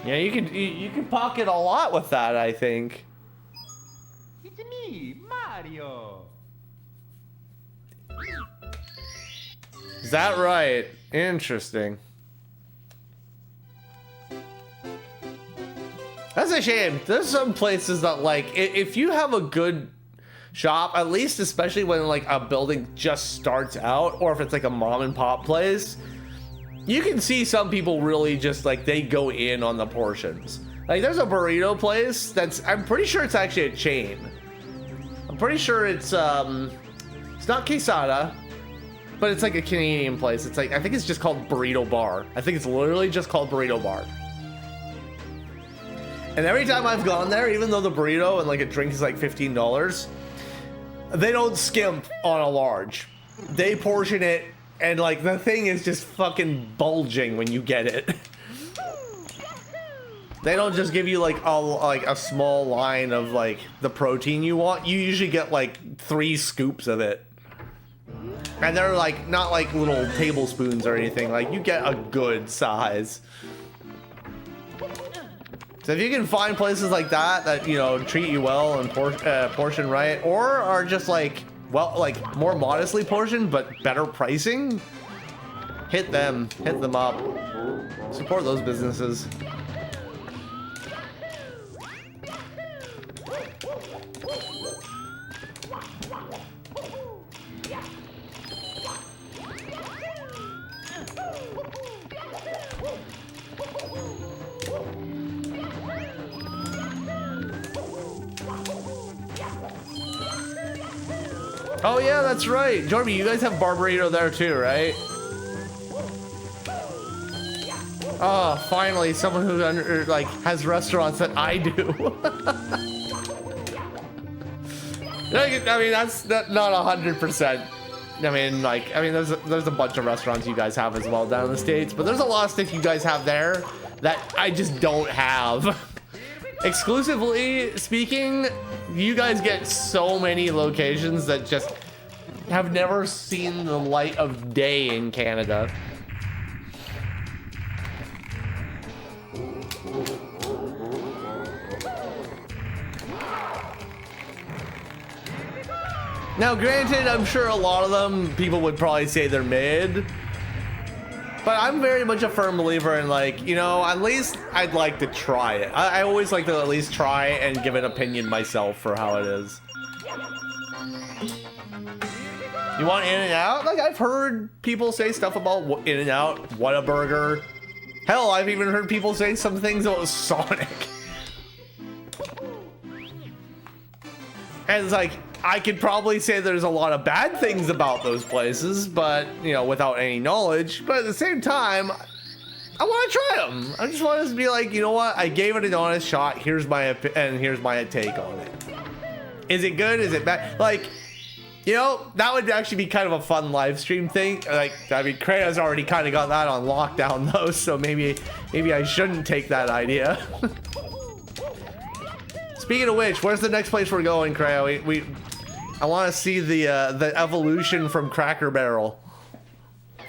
Yeah, you can pocket a lot with that, I think. It's me, Mario. Is that right? Interesting. That's a shame. There's some places that, like, if you have a good shop, at least especially when like a building just starts out, or if it's like a mom and pop place, you can see some people really just like they go in on the portions. Like there's a burrito place that's, I'm pretty sure it's actually a chain. I'm pretty sure it's not Quesada, but it's like a Canadian place. It's like, I think it's just called Burrito Bar. I think it's literally just called Burrito Bar. And every time I've gone there, even though the burrito and like a drink is like $15, they don't skimp on a large. They portion it, and like the thing is just fucking bulging when you get it. They don't just give you like a small line of like the protein you want. You usually get like 3 scoops of it. And they're like not like little tablespoons or anything. Like you get a good size. So if you can find places like that, you know, treat you well and portion right, or are just like, well, like more modestly portioned but better pricing, hit them up. Support those businesses. Oh yeah, that's right. Jorby, you guys have bar burrito there too, right? Oh, finally, someone who like has restaurants that I do. I mean, that's not 100%. I mean, like, there's a bunch of restaurants you guys have as well down in the States, but there's a lot of stuff you guys have there that I just don't have. Exclusively speaking, you guys get so many locations that just have never seen the light of day in Canada. Now, granted, I'm sure a lot of them, people would probably say they're mid. But I'm very much a firm believer in, like, you know, at least I'd like to try it. I always like to at least try and give an opinion myself for how it is. You want In-N-Out? Like, I've heard people say stuff about In-N-Out, Whataburger. Hell, I've even heard people say some things about Sonic. And it's like, I could probably say there's a lot of bad things about those places, but, you know, without any knowledge. But at the same time, I want to try them. I just want to be like, you know what? I gave it an honest shot. Here's my take on it. Is it good? Is it bad? Like, you know, that would actually be kind of a fun live stream thing. Like, I mean, Krea's already kind of got that on lockdown though, so maybe I shouldn't take that idea. Speaking of which, where's the next place we're going, Krea? I want to see the evolution from Cracker Barrel.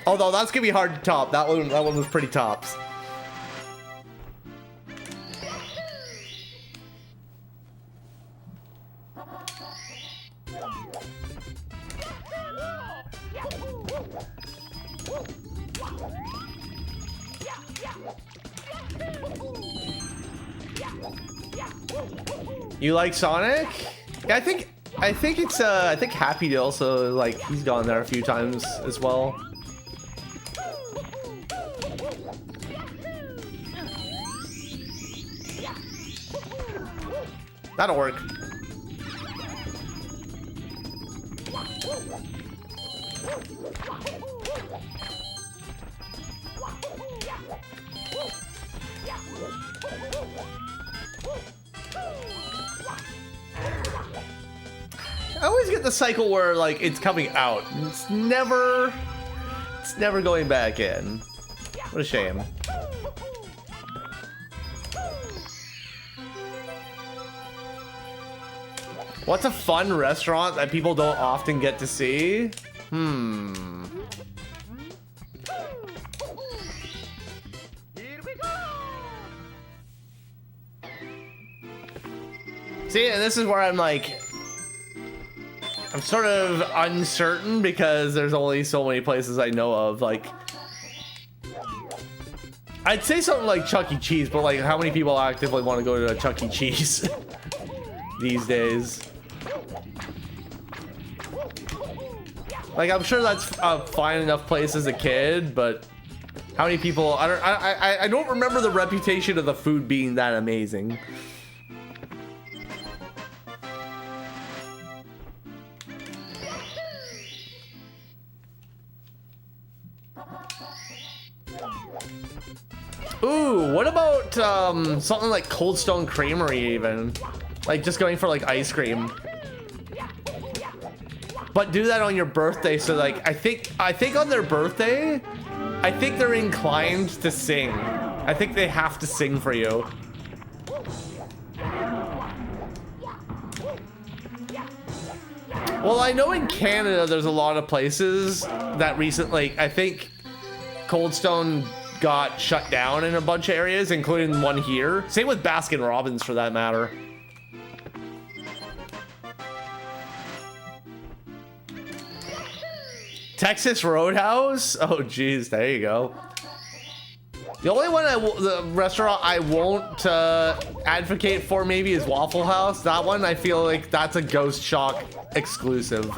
Although that's gonna be hard to top. That one was pretty tops. You like Sonic? Yeah, I think it's I think Happy also, like, he's gone there a few times as well. That'll work. I always get the cycle where, like, it's coming out. It's never going back in. What a shame. What's a fun restaurant that people don't often get to see? See, and this is where I'm like, I'm sort of uncertain because there's only so many places I know of. Like, I'd say something like Chuck E. Cheese, but like, how many people actively want to go to a Chuck E. Cheese these days? Like, I'm sure that's a fine enough place as a kid, but how many people? I don't remember the reputation of the food being that amazing. Ooh, what about something like Cold Stone Creamery even? Like just going for like ice cream. But do that on your birthday, so like I think on their birthday, I think they're inclined to sing. I think they have to sing for you. Well, I know in Canada there's a lot of places that recently, I think Cold Stone got shut down in a bunch of areas, including one here. Same with Baskin Robbins for that matter. Texas Roadhouse? Oh geez, there you go. The only one the restaurant I won't advocate for maybe is Waffle House. That one I feel like that's a Ghost Shock exclusive.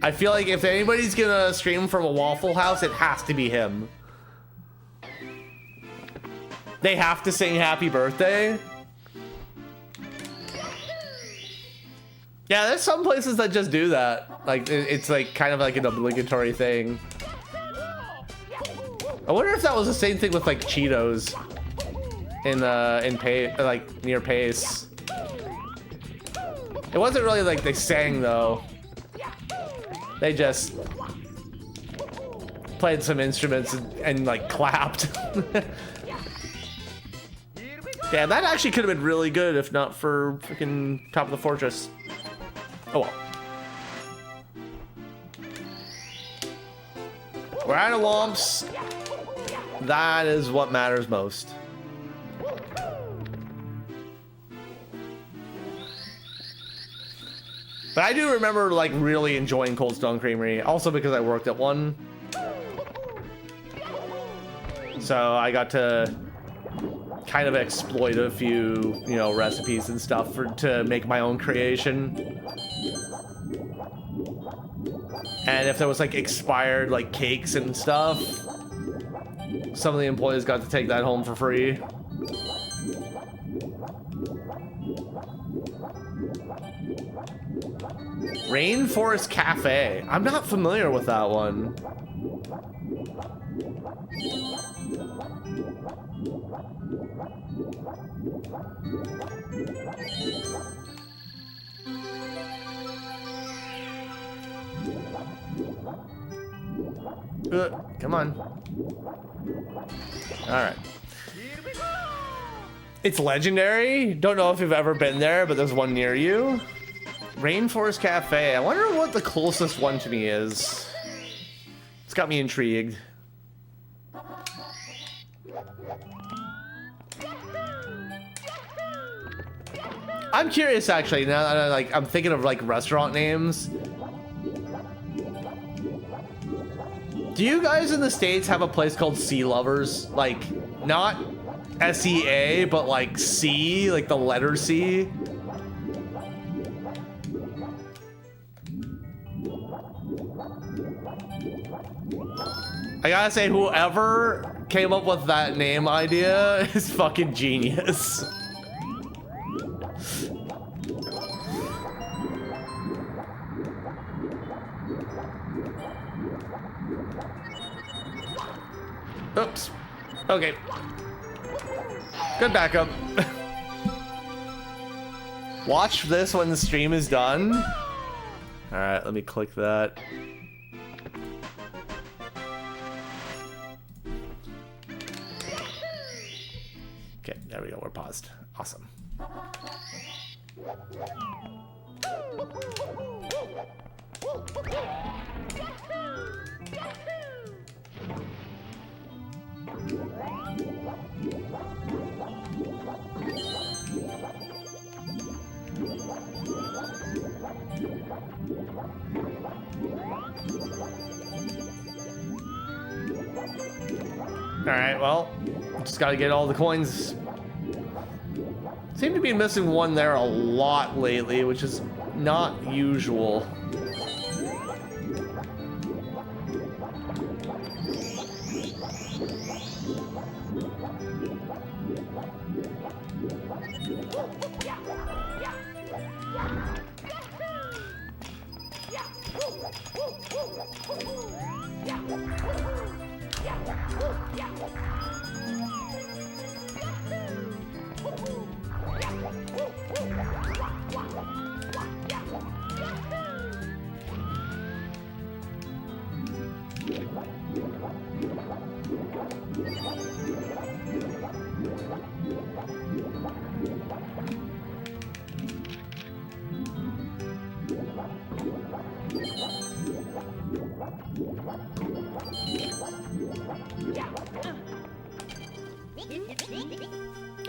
I feel like if anybody's gonna stream from a Waffle House, it has to be him. They have to sing happy birthday. Yeah, there's some places that just do that. Like, it's like kind of like an obligatory thing. I wonder if that was the same thing with like Cheetos like near Pace. It wasn't really like they sang though. They just played some instruments and like clapped. Yeah, that actually could have been really good if not for freaking Top of the Fortress. Oh well. We're out of lumps. That is what matters most. But I do remember like really enjoying Cold Stone Creamery, also because I worked at one. So I got to kind of exploit a few, you know, recipes and stuff to make my own creation. And if there was like expired like cakes and stuff, some of the employees got to take that home for free. Rainforest Cafe. I'm not familiar with that one. Come on. All right. It's legendary. Don't know if you've ever been there, but there's one near you. Rainforest Cafe. I wonder what the closest one to me is. It's got me intrigued. I'm curious actually, now that I'm thinking of like restaurant names. Do you guys in the States have a place called Sea Lovers? Like, not S-E-A, but like C, like the letter C? I gotta say, whoever came up with that name idea is fucking genius. Oops. Okay. Good backup. Watch this when the stream is done. All right, let me click that. Okay, there we go. We're paused. Awesome. Alright, well, just gotta get all the coins. Seem to be missing one there a lot lately, which is not usual.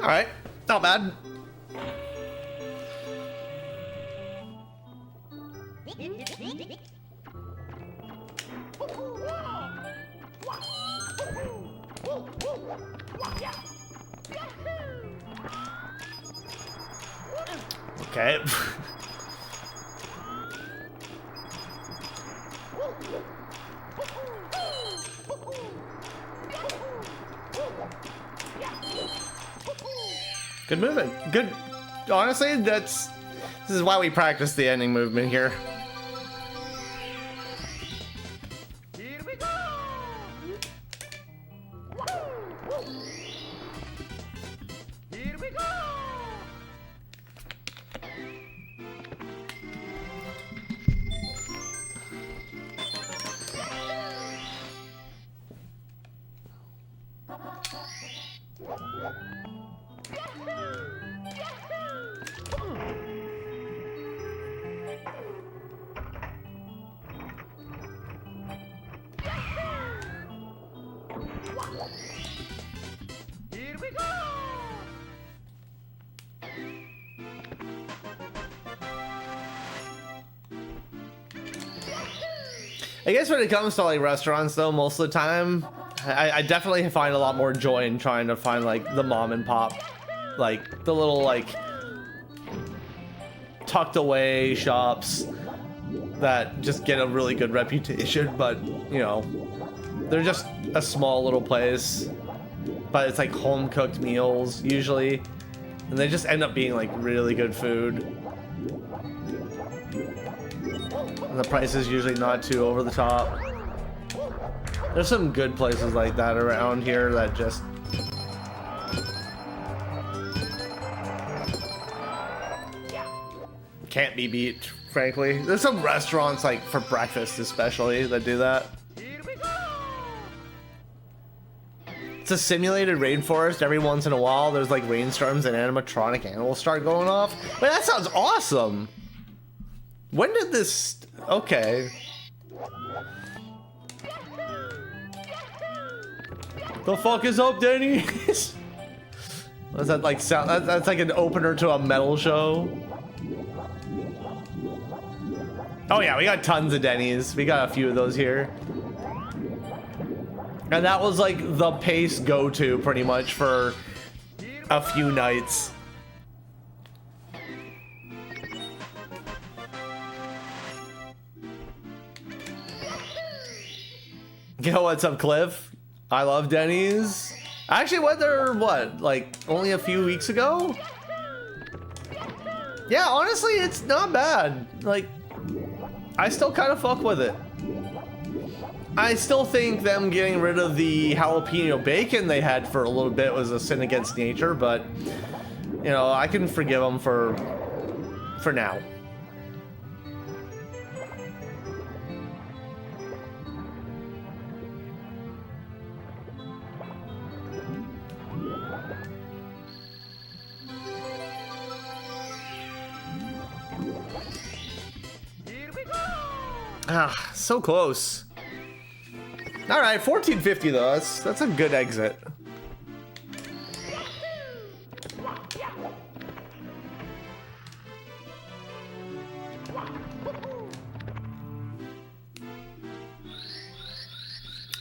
All right, not bad. Okay. Good movement. Good. Honestly, this is why we practice the ending movement here. Here we go! Here we go! Here we go! I guess when it comes to like restaurants though, most of the time, I definitely find a lot more joy in trying to find like the mom and pop, like the little like tucked away shops that just get a really good reputation, but you know, they're just a small little place, but it's like home cooked meals usually, and they just end up being like really good food. And the price is usually not too over the top. There's some good places like that around here that just can't be beat, frankly. There's some restaurants like for breakfast especially that do that. Here we go! It's a simulated rainforest. Every once in a while there's like rainstorms and animatronic animals start going off. Wait, that sounds awesome. When did this... Okay. The fuck is up, Denny's? What's that like sound? That's like an opener to a metal show. Oh yeah, we got tons of Denny's. We got a few of those here. And that was like the pace go-to pretty much for a few nights. Yo, what's up, Cliff? I love Denny's. I actually went there, what, like only a few weeks ago? Yeah, honestly, it's not bad. Like, I still kind of fuck with it. I still think them getting rid of the jalapeno bacon they had for a little bit was a sin against nature, but you know, I can forgive them for now. Ah, so close. All right, 1450 though. That's a good exit.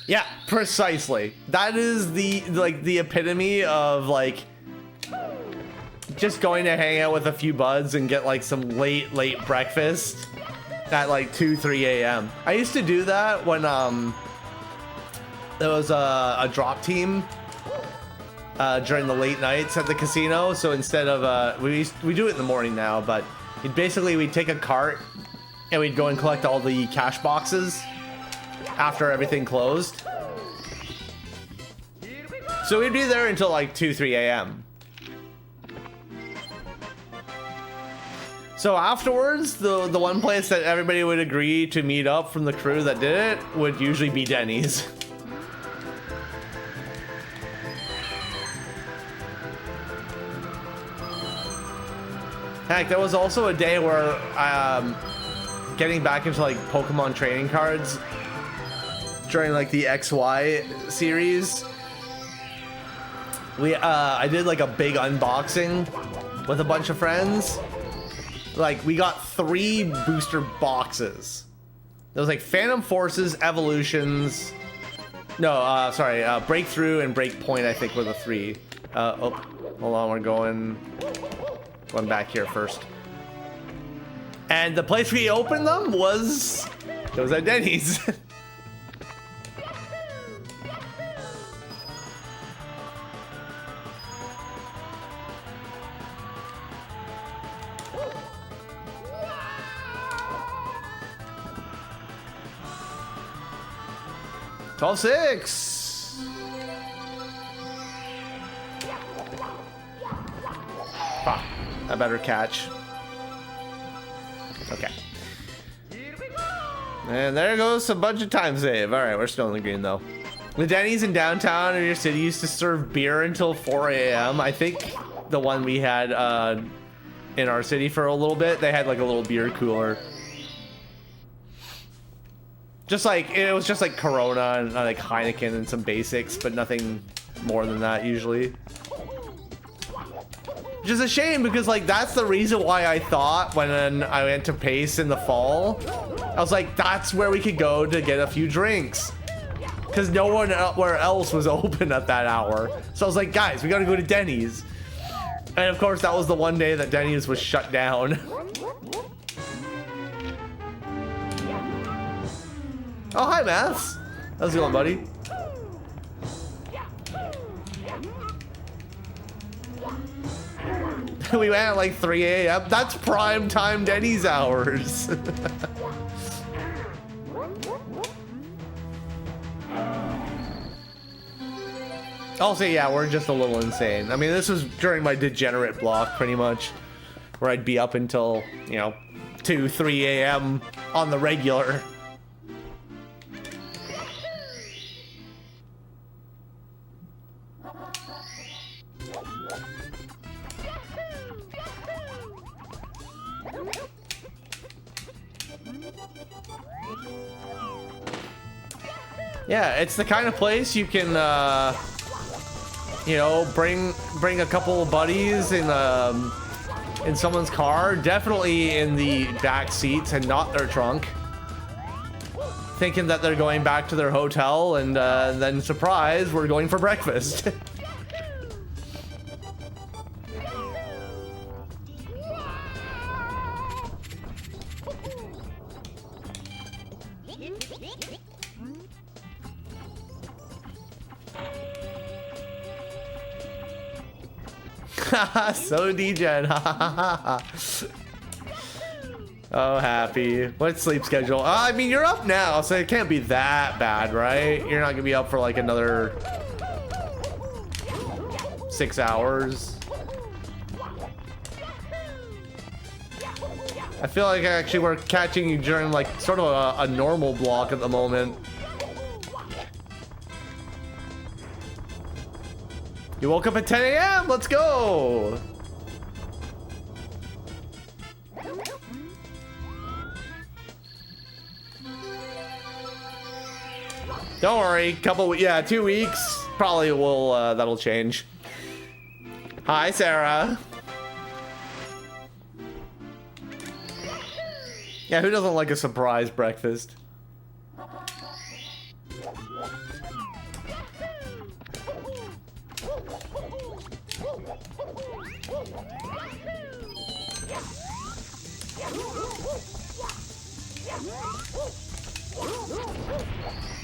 Yeah, precisely. That is the epitome of like just going to hang out with a few buds and get like some late breakfast at like 2-3 a.m. I used to do that when there was a drop team during the late nights at the casino. So instead of we do it in the morning now, but we'd take a cart and we'd go and collect all the cash boxes after everything closed. So we'd be there until like 2-3 a.m. So afterwards, the one place that everybody would agree to meet up from the crew that did it would usually be Denny's. Heck, there was also a day where getting back into like Pokemon trading cards during like the XY series. I did like a big unboxing with a bunch of friends. Like we got 3 booster boxes. There was like Phantom Forces, Evolutions. No, sorry, Breakthrough and Breakpoint I think were the 3. Oh, hold on, we're going back here first. And the place we opened them was at Denny's. All 6. Ah, I better catch. Okay. And there goes a bunch of time save. All right, we're still in the green though. The Denny's in downtown in your city used to serve beer until 4 a.m. I think the one we had in our city for a little bit, they had like a little beer cooler. It was just like Corona and like Heineken and some basics, but nothing more than that usually. Which is a shame because like that's the reason why I thought when I went to Pace in the fall, I was like, that's where we could go to get a few drinks. Because no one where else was open at that hour. So I was like, guys, we gotta go to Denny's. And of course that was the one day that Denny's was shut down. Oh, hi, Maths. How's it going, buddy? We went at like 3 a.m. That's prime time Denny's hours. Also, yeah, we're just a little insane. I mean, this was during my degenerate block, pretty much, where I'd be up until, 2-3 a.m. on the regular. Yeah, it's the kind of place you can, bring a couple of buddies in someone's car, definitely in the back seats and not their trunk, thinking that they're going back to their hotel, and then surprise, we're going for breakfast. So degen. Oh, happy. What's sleep schedule? I mean, you're up now, so it can't be that bad, right? You're not gonna be up for like another 6 hours. I feel like actually we're catching you during like sort of a normal block at the moment. You woke up at 10 a.m. Let's go. Don't worry, 2 weeks probably will that'll change. Hi, Sarah. Yeah, who doesn't like a surprise breakfast?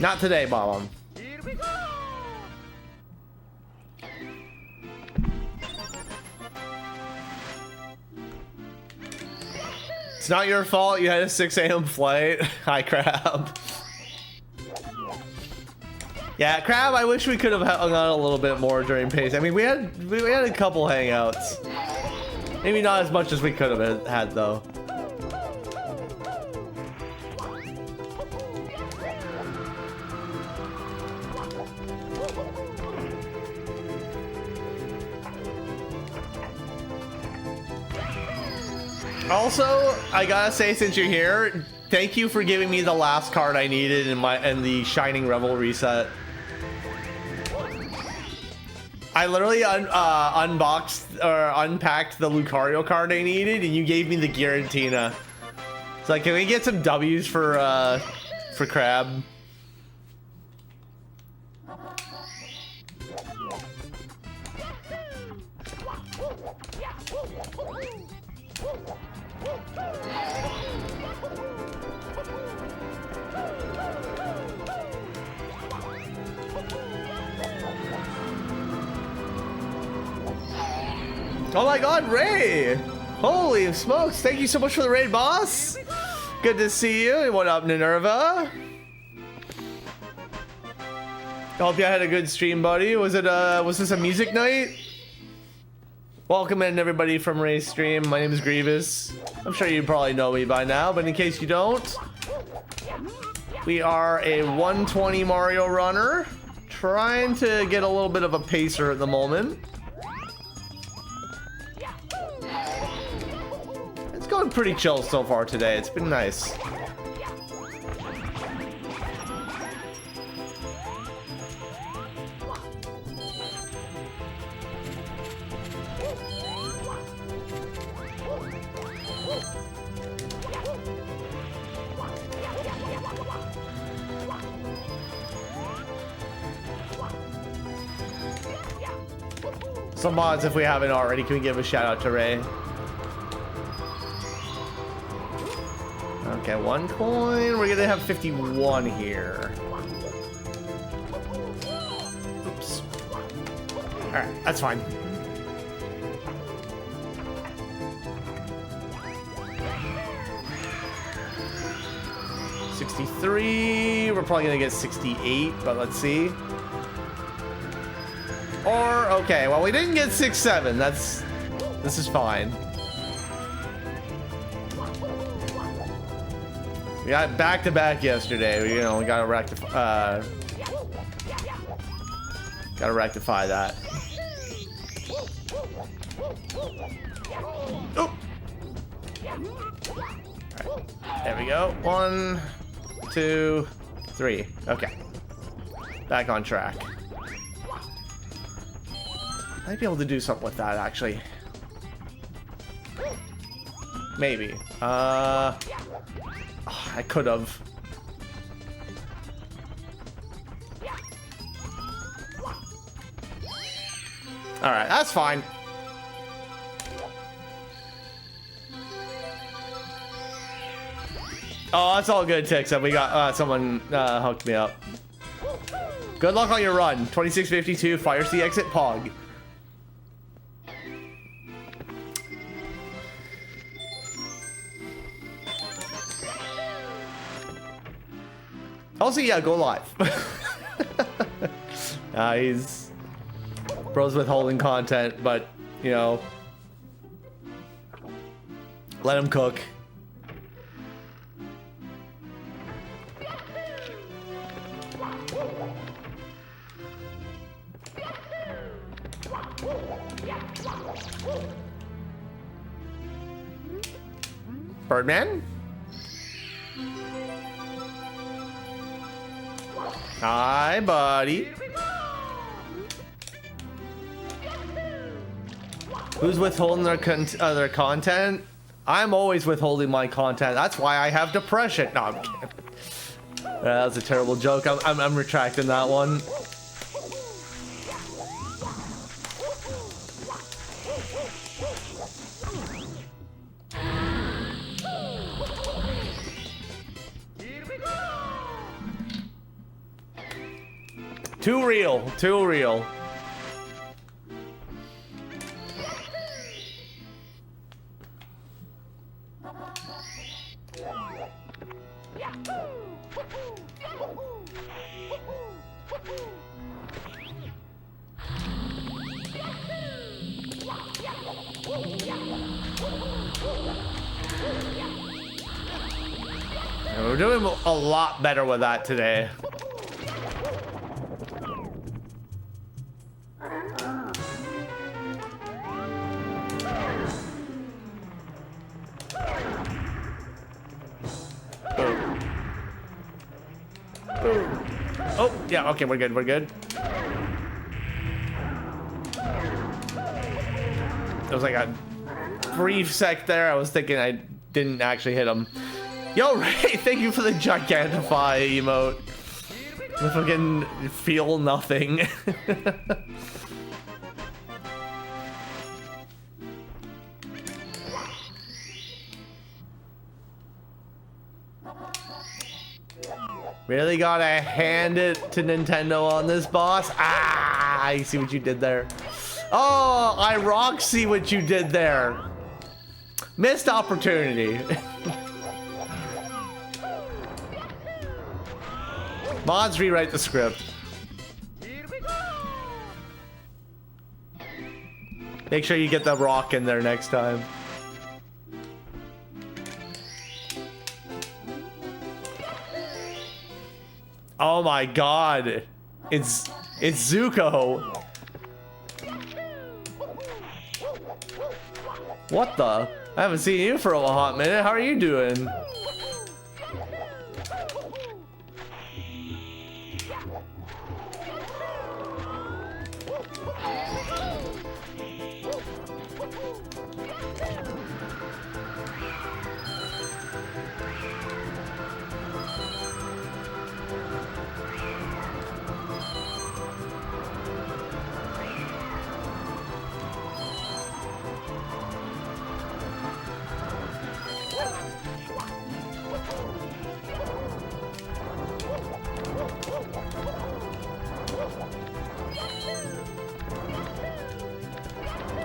Not today, Mom. Here we go. It's not your fault you had a 6 a.m. flight. Hi, Crab. Yeah, Crab, I wish we could have hung on a little bit more during pace. I mean, we had a couple hangouts. Maybe not as much as we could have had, though. Also, I gotta say, since you're here, thank you for giving me the last card I needed in the Shining Revel reset. I literally unboxed or unpacked the Lucario card I needed, and you gave me the Giratina. It's like, can we get some W's for Crab? Oh my god, Ray! Holy smokes, thank you so much for the raid, boss! Good to see you. What up, Minerva? Hope you had a good stream, buddy. Was this a music night? Welcome in, everybody, from Ray's stream. My name is Grievous. I'm sure you probably know me by now, but in case you don't, we are a 120 Mario runner, trying to get a little bit of a pacer at the moment. It's going pretty chill so far today. It's been nice. Some mods, if we haven't already, can we give a shout out to Ray? Okay, 1 coin. We're gonna have 51 here. Oops. Alright, that's fine. $63. We're probably gonna get 68, but let's see. Or, okay, well, we didn't get 6-7. This is fine. We got back-to-back yesterday. We gotta rectify that. Oh! Alright, there we go. 1, 2, 3. Okay. Back on track. Might be able to do something with that, actually. Maybe. I could have. All right, that's fine. Oh, that's all good, Tix. We got someone hooked me up. Good luck on your run. 2652, Fire C exit, Pog. Also, yeah, go live. He's bro's withholding content, but you know, let him cook. Birdman? Hi, buddy. Who's withholding their content? I'm always withholding my content. That's why I have depression. No, I'm kidding. That was a terrible joke. I'm retracting that one. Too real. Too real. We're doing a lot better with that today. Oh, yeah, okay, we're good, we're good. There was like a brief sec there. I was thinking I didn't actually hit him. Yo, Ray, thank you for the Gigantify emote. I fucking feel nothing. Really gotta hand it to Nintendo on this, boss. Ah, I see what you did there. Oh, I rock see what you did there. Missed opportunity. Mods, rewrite the script. Make sure you get the rock in there next time. Oh my god. It's Zuko. What the? I haven't seen you for a hot minute. How are you doing?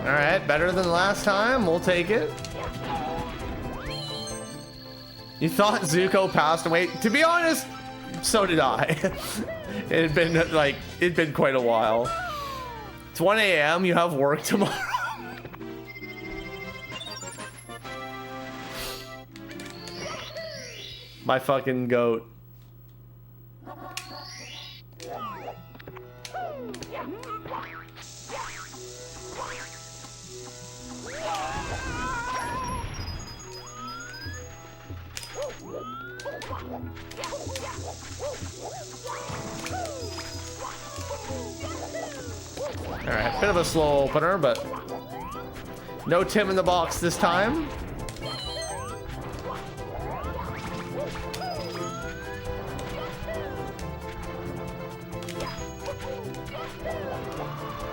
Alright, better than last time. We'll take it. You thought Zuko passed away? To be honest, so did I. It'd been quite a while. It's 1 a.m. You have work tomorrow. My fucking goat. Alright, bit of a slow opener, but no Tim in the box this time.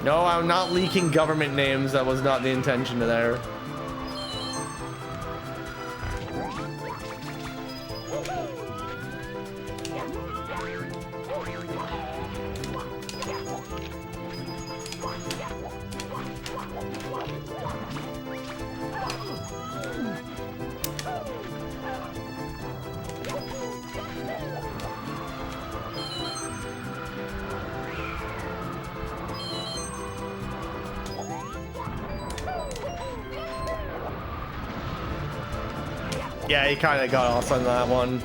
No, I'm not leaking government names. That was not the intention there. Yeah, he kind of got off on that one.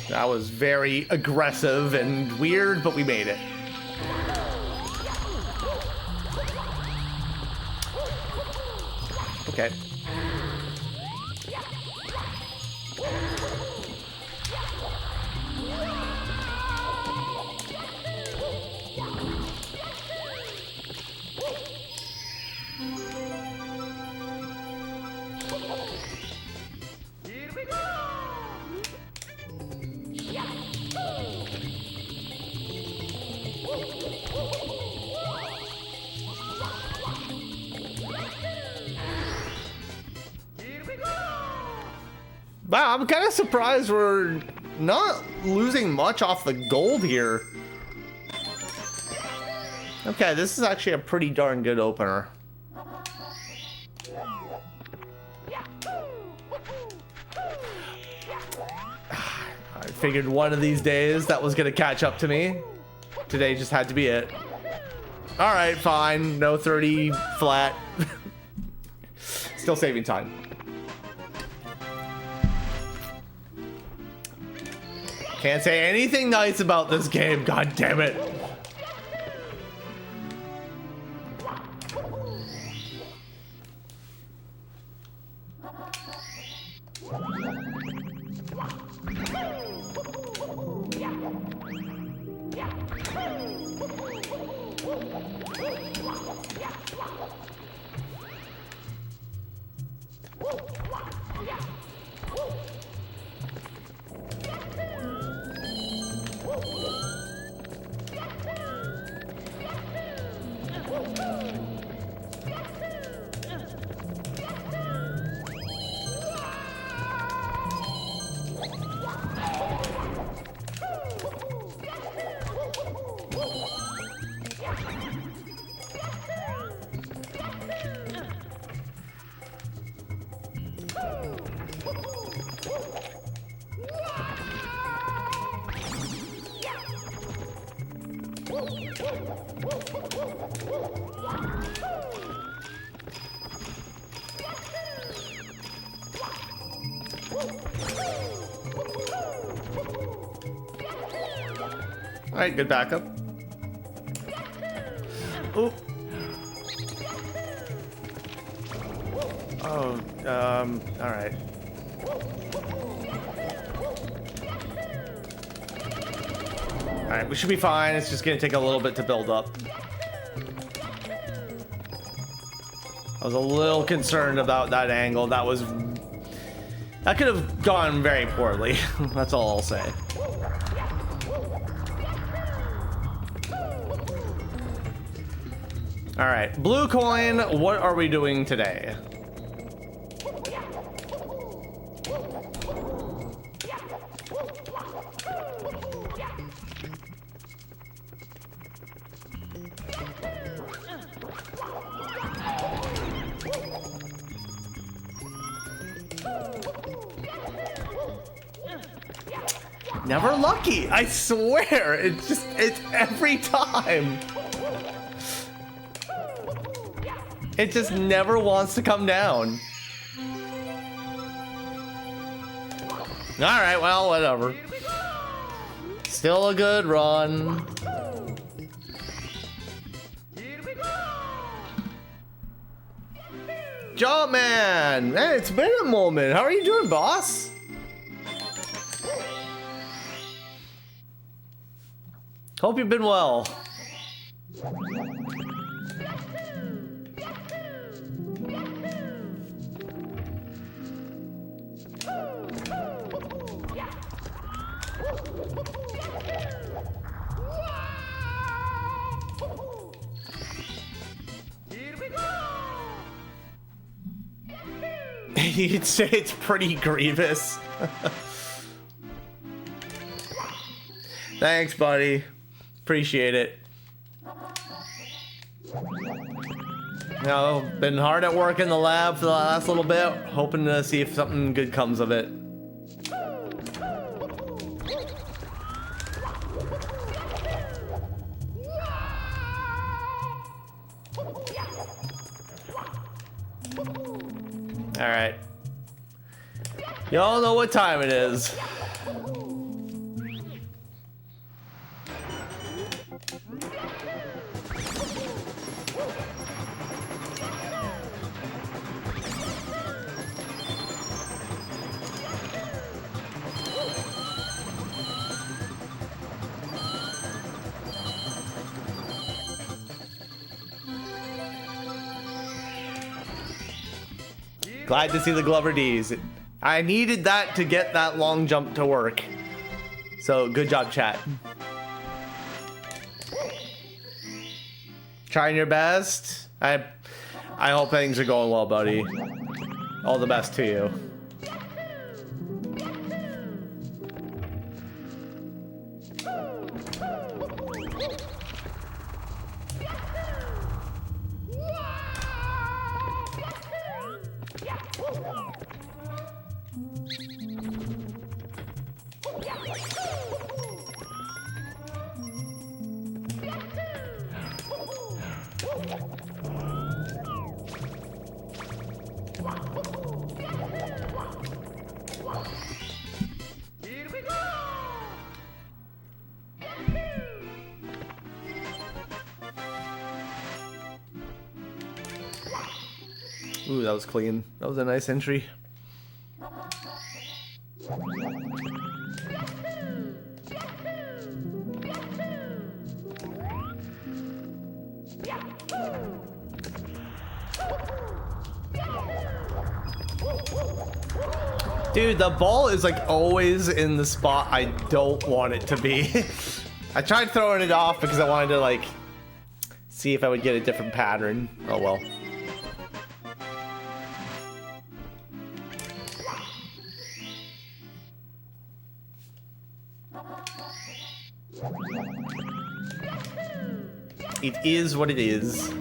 That was very aggressive and weird, but we made it. Okay. Wow, I'm kind of surprised we're not losing much off the gold here. Okay, this is actually a pretty darn good opener. I figured one of these days that was gonna catch up to me. Today just had to be it. All right, fine. No 30 flat. Still saving time. Can't say anything nice about this game. God damn it. All right, good backup. Ooh. Oh, all right. All right, we should be fine. It's just gonna take a little bit to build up. I was a little concerned about that angle. That could have gone very poorly. That's all I'll say. All right, blue coin, what are we doing today? Never lucky, I swear. It's every time. It just never wants to come down. All right, well, whatever. Still a good run. Jump man, man, it's been a moment. How are you doing, boss? Hope you've been well. You'd say it's pretty grievous. Thanks, buddy. Appreciate it. You know, been hard at work in the lab for the last little bit, hoping to see if something good comes of it. All right. Y'all know what time it is. Glad to see the Glover D's. I needed that to get that long jump to work. So good job, chat. Trying your best. I hope things are going well, buddy. All the best to you. Ooh, that was clean. That was a nice entry. Dude, the ball is like always in the spot I don't want it to be. I tried throwing it off because I wanted to like see if I would get a different pattern. Oh well. It is what it is.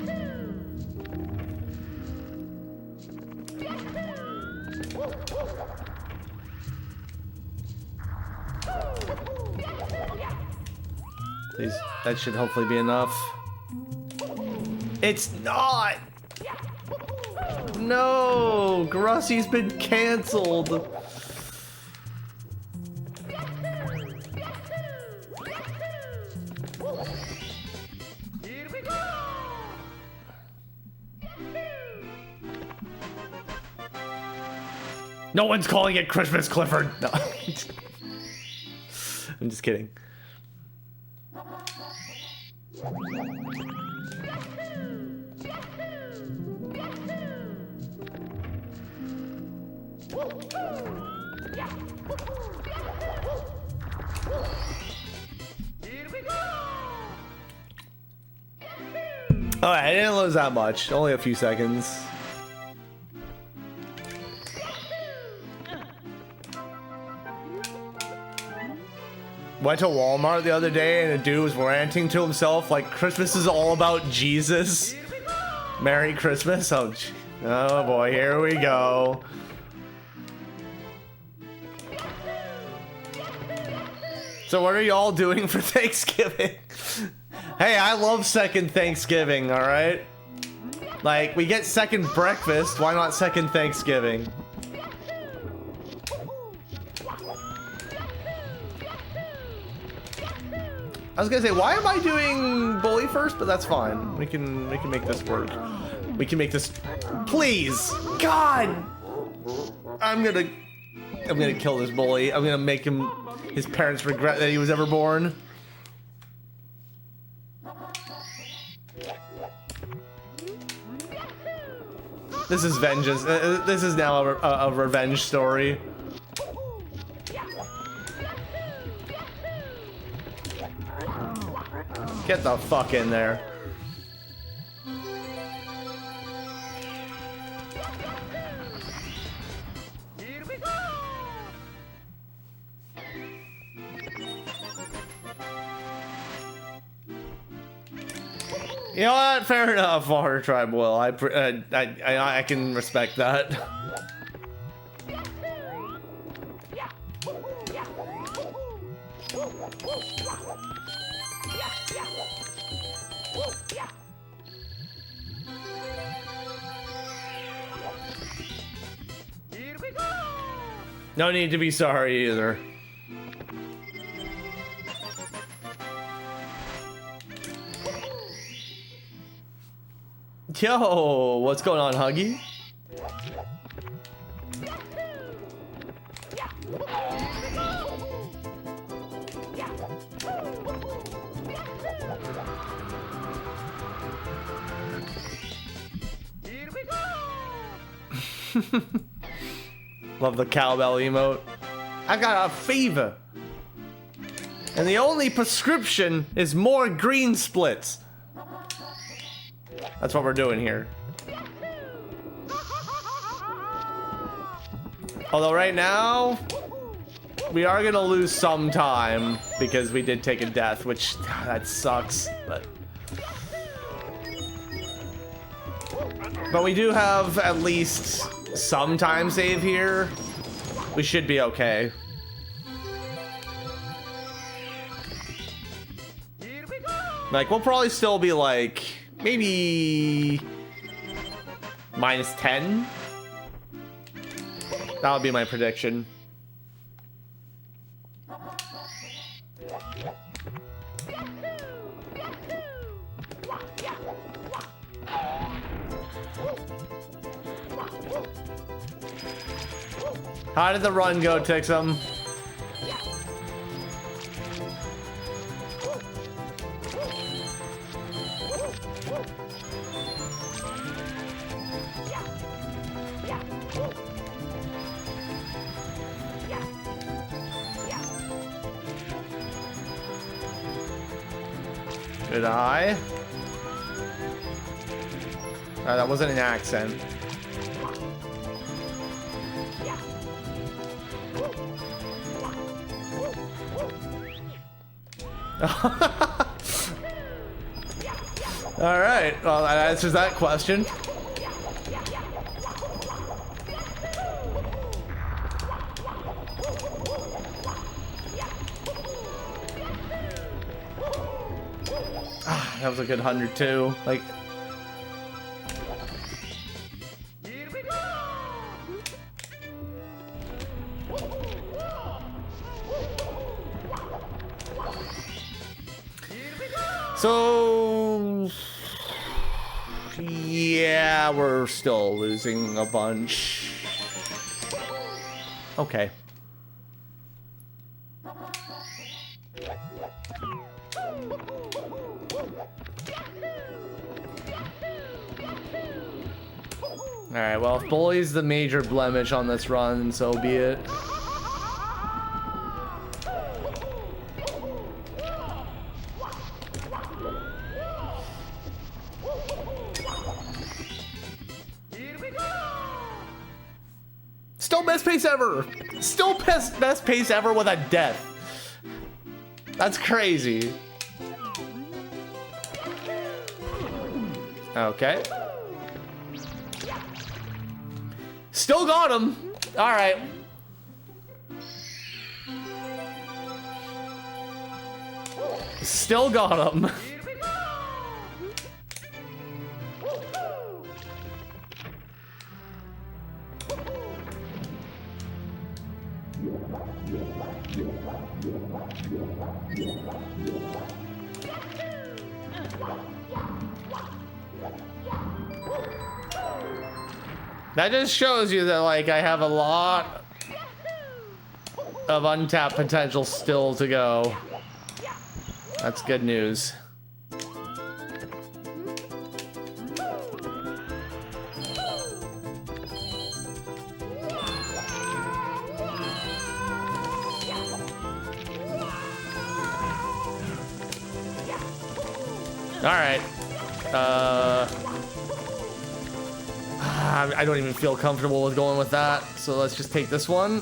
Please, that should hopefully be enough. It's not! No! Grassi's been canceled! Here we go! No one's calling it Christmas, Clifford! No. I'm just kidding. Here we go! Alright, I didn't lose that much. Only a few seconds. Went to Walmart the other day and a dude was ranting to himself like Christmas is all about Jesus. Merry Christmas. Oh, oh boy, here we go. So what are y'all doing for Thanksgiving? Hey, I love second Thanksgiving, all right? Like, we get second breakfast, why not second Thanksgiving? I was gonna say, why am I doing bully first? But that's fine. We can make this work. We can make this. Please, God! I'm gonna kill this bully. I'm gonna make his parents regret that he was ever born. This is vengeance. This is now a revenge story. Get the fuck in there. Here we go! You know what? Fair enough, Water Tribe will. I can respect that. Here we go! No need to be sorry either. Yo, what's going on, Huggy? Here we go! Love the cowbell emote. I got a fever. And the only prescription is more green splits. That's what we're doing here. Although right now, we are gonna lose some time because we did take a death, which that sucks, but we do have at least some time save here. We should be okay. Here we go! Like, we'll probably still be like, maybe -10. That would be my prediction. How did the run go, Tixum? Did I? Oh, that wasn't an accent. All right, well, that answers that question. That was a good 100 too. Like, Here we go! so yeah, we're still losing a bunch. Okay. All right, well, if bully's the major blemish on this run, so be it. Here we go! Still best pace ever. Still best pace ever with a death. That's crazy. Okay. Still got him. All right. Still got him. Here we go! That just shows you that, like, I have a lot of untapped potential still to go. That's good news. All right. I don't even feel comfortable with going with that, so let's just take this one.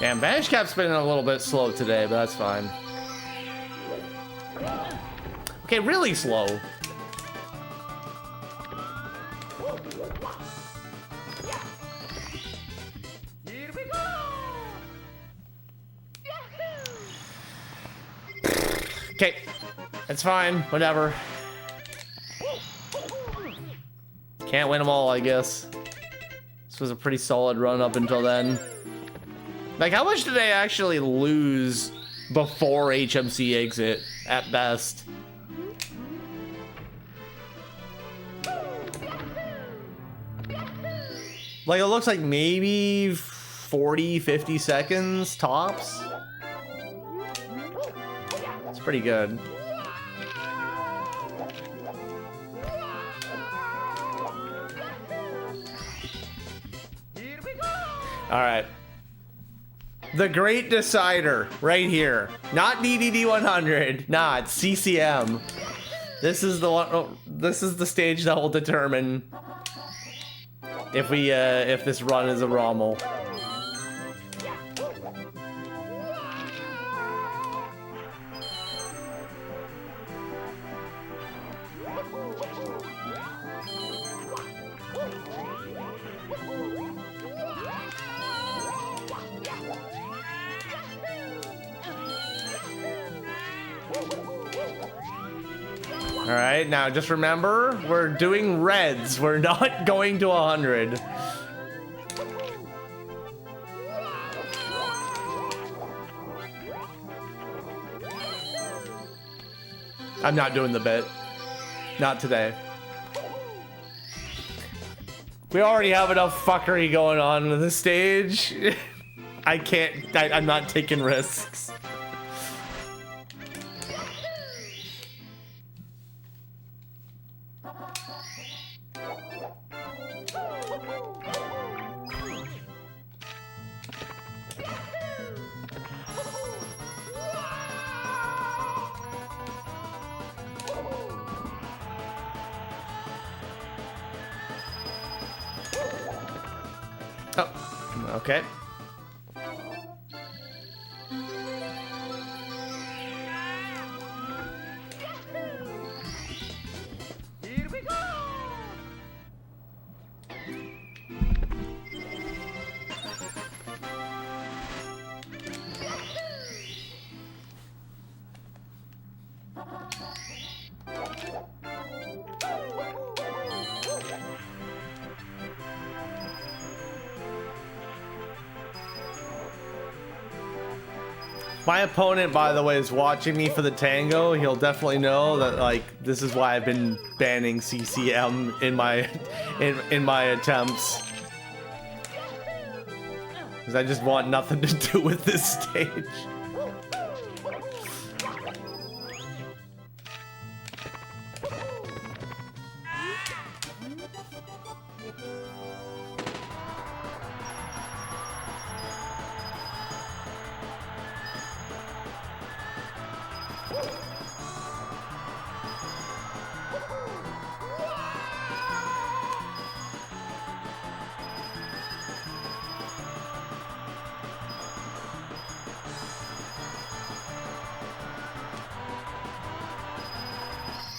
Damn, Vanish Cap's been a little bit slow today, but that's fine. Okay, really slow. Here we go! Okay, it's fine, whatever. Can't win them all, I guess. This was a pretty solid run up until then. Like, how much did they actually lose before HMC exit, at best? Like, it looks like maybe 40, 50 seconds tops. It's pretty good. Here we go! All right. The great decider right here. Not DDD100. Nah, it's CCM. This is the one. Oh, this is the stage that will determine if this run is a Rommel. All right, now just remember, we're doing reds. We're not going to 100. I'm not doing the bit. Not today. We already have enough fuckery going on in this stage. I can't, I'm not taking risks. Oh, okay. Here we go! My opponent, by the way, is watching me for the tango. He'll definitely know that, like, this is why I've been banning CCM in my in my attempts. Because I just want nothing to do with this stage.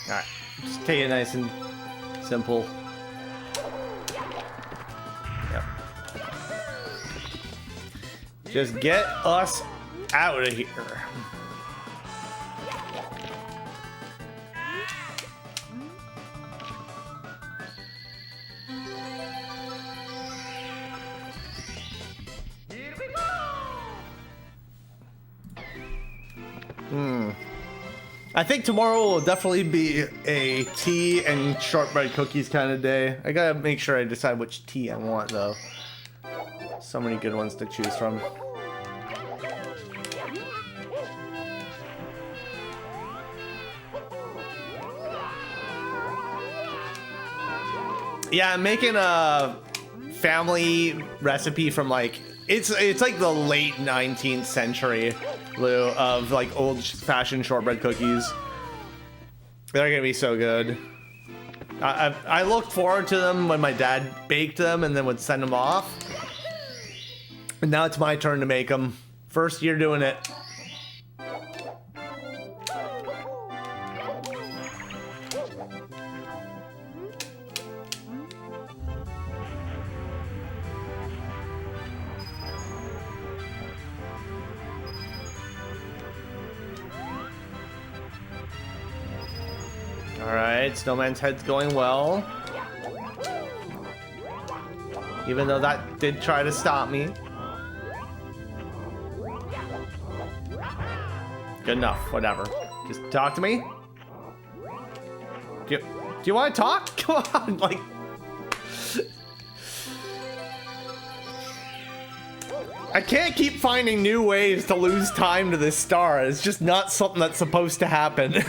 Alright, just take it nice and simple. Yep. Just get us out of here. Here we go! I think tomorrow will definitely be a tea and shortbread cookies kind of day. I gotta make sure I decide which tea I want though. So many good ones to choose from. Yeah, I'm making a family recipe from like it's like the late 19th century, Lou, of like old-fashioned shortbread cookies. They're gonna be so good. I looked forward to them when my dad baked them and then would send them off. And now it's my turn to make them. First year doing it. Alright, Snowman's head's going well. Even though that did try to stop me. Good enough, whatever. Just talk to me. Do you want to talk? Come on, like... I can't keep finding new ways to lose time to this star. It's just not something that's supposed to happen.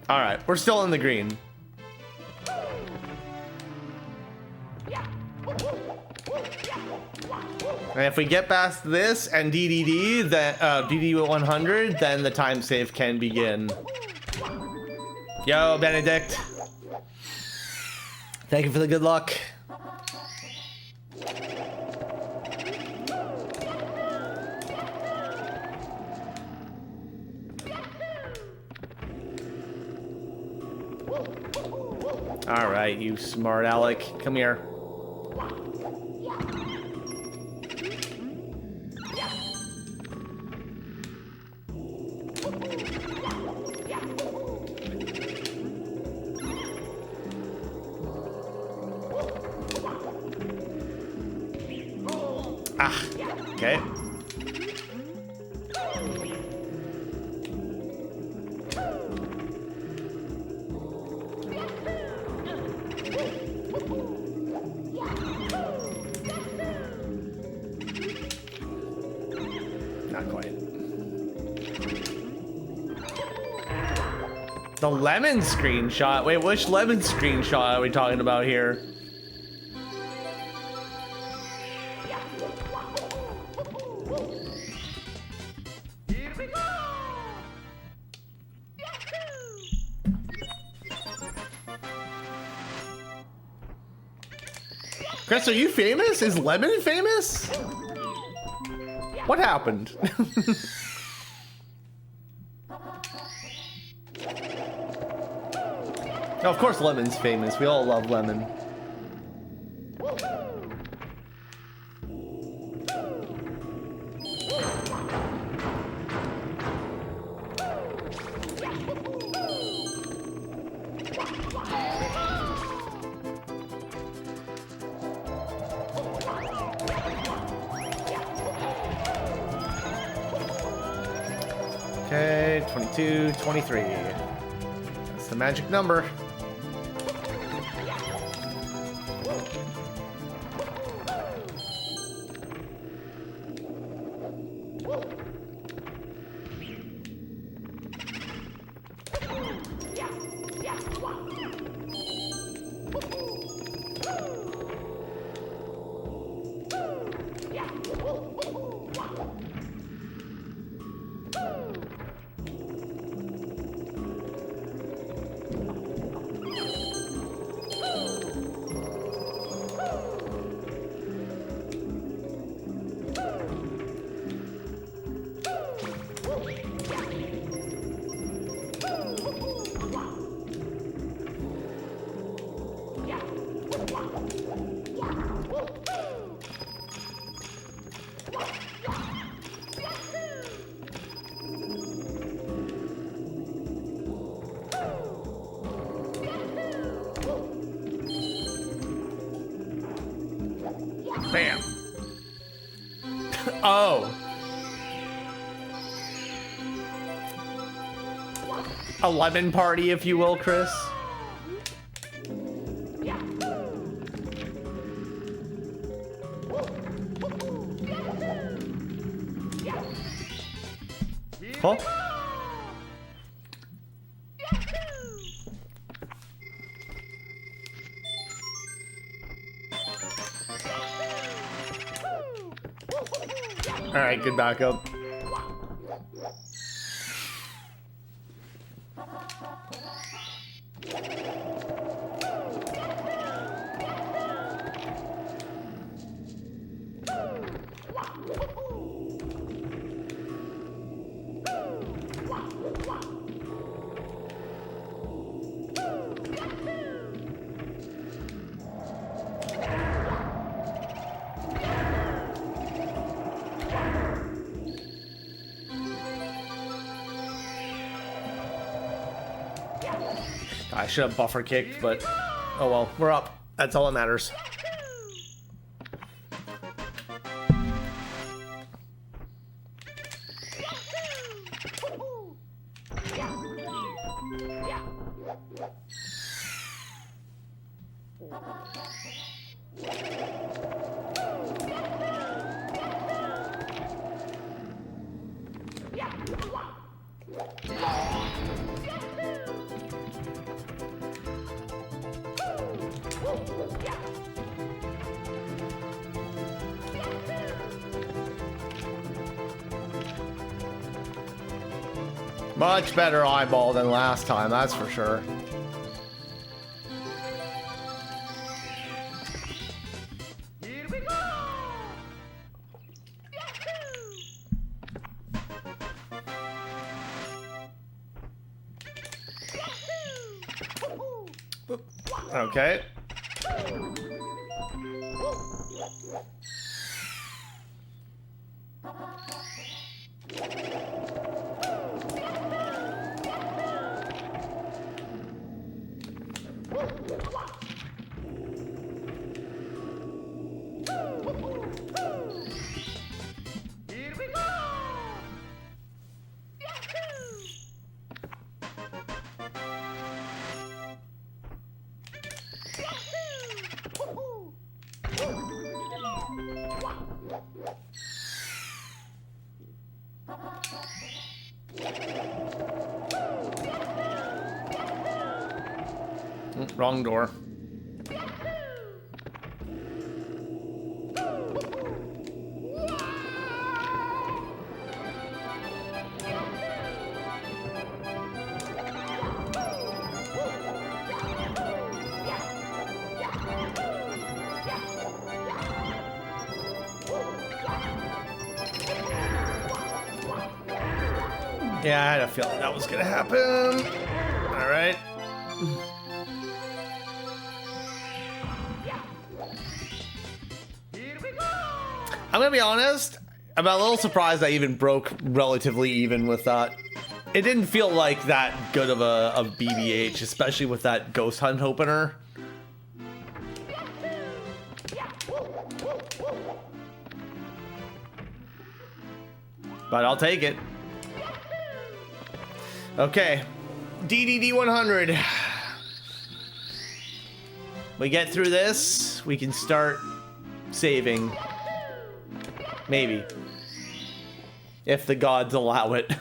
Alright, we're still in the green. And if we get past this and DDD, then DDD100, then the time save can begin. Yo, Benedict. Thank you for the good luck. All right, you smart aleck. Come here. Ah, okay. Not quite. The lemon screenshot? Wait, which lemon screenshot are we talking about here? Here we go! Chris, are you famous? Is Lemon famous? What happened? No, of course Lemon's famous. We all love Lemon. Okay, 22, 23. That's the magic number. Bam. Oh. A lemon party, if you will, Chris. Huh? All right, good backup. I should have buffer kicked, but oh well, we're up. That's all that matters. Much better eyeball than last time, that's for sure. Here we go! Okay. Here we go! Wrong door. Yeah, I had a feeling that was gonna happen. All right. Here we go. I'm gonna be honest, I'm a little surprised I even broke relatively even with that. It didn't feel like that good of a BBH, especially with that ghost hunt opener. But I'll take it. Okay, DDD100. We get through this, we can start saving. Maybe. If the gods allow it.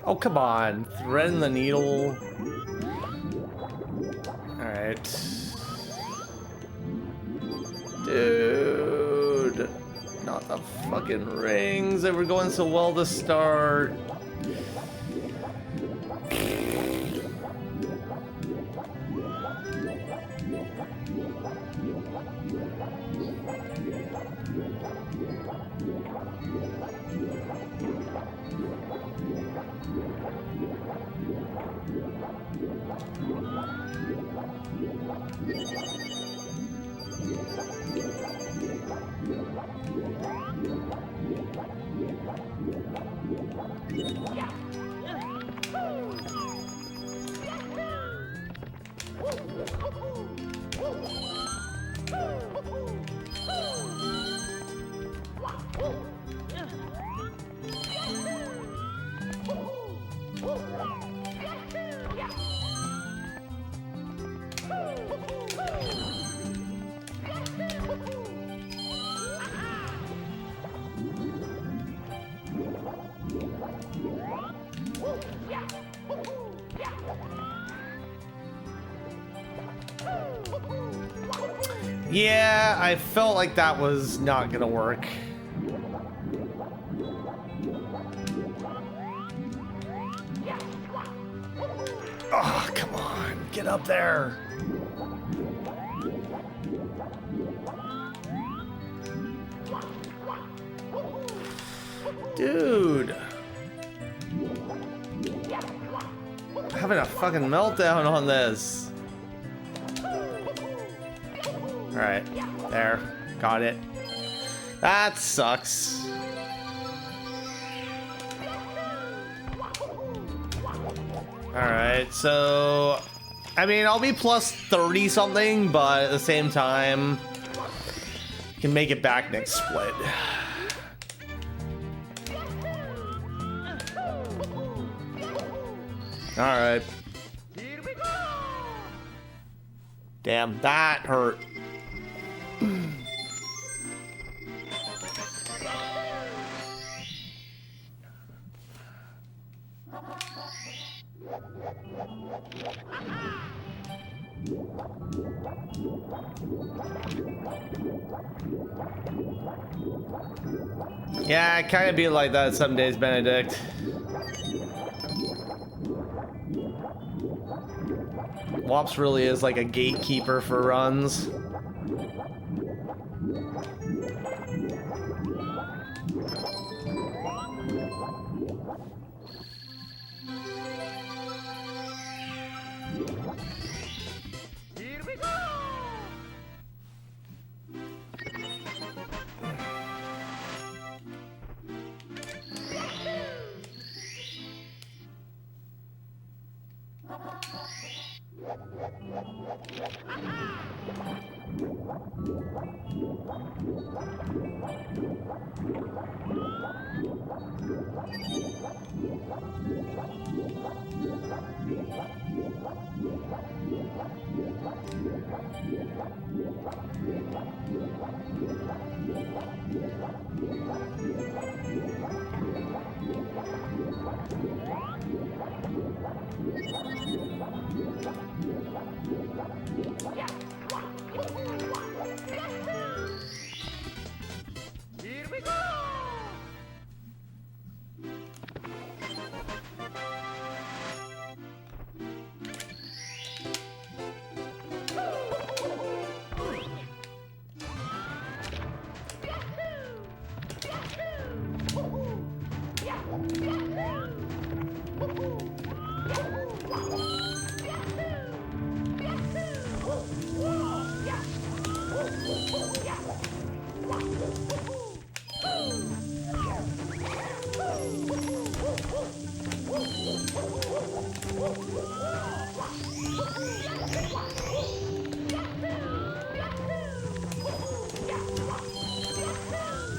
Oh, come on. Threading the needle. Alright. Dude. Not the fucking rings. They were going so well to start. Yeah, I felt like that was not gonna work. Oh, come on, get up there. Dude. I'm having a fucking meltdown on this. Alright, there. Got it. That sucks. Alright, so... I mean, I'll be plus 30 something, but at the same time... can make it back next split. Alright. Here we go. Damn, that hurt. Yeah, I kind of be like that some days, Benedict. Wops really is like a gatekeeper for runs. Here we go. Here we go!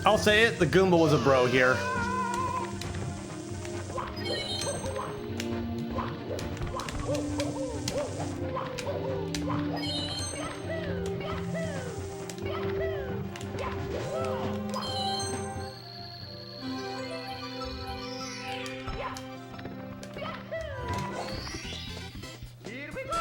I'll say it, the Goomba was a bro here. Here we go!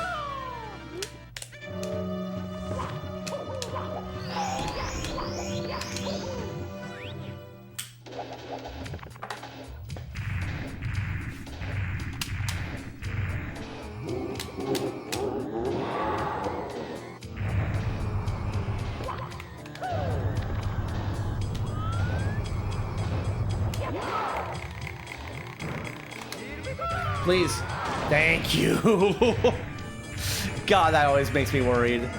Please. Thank you. God, that always makes me worried.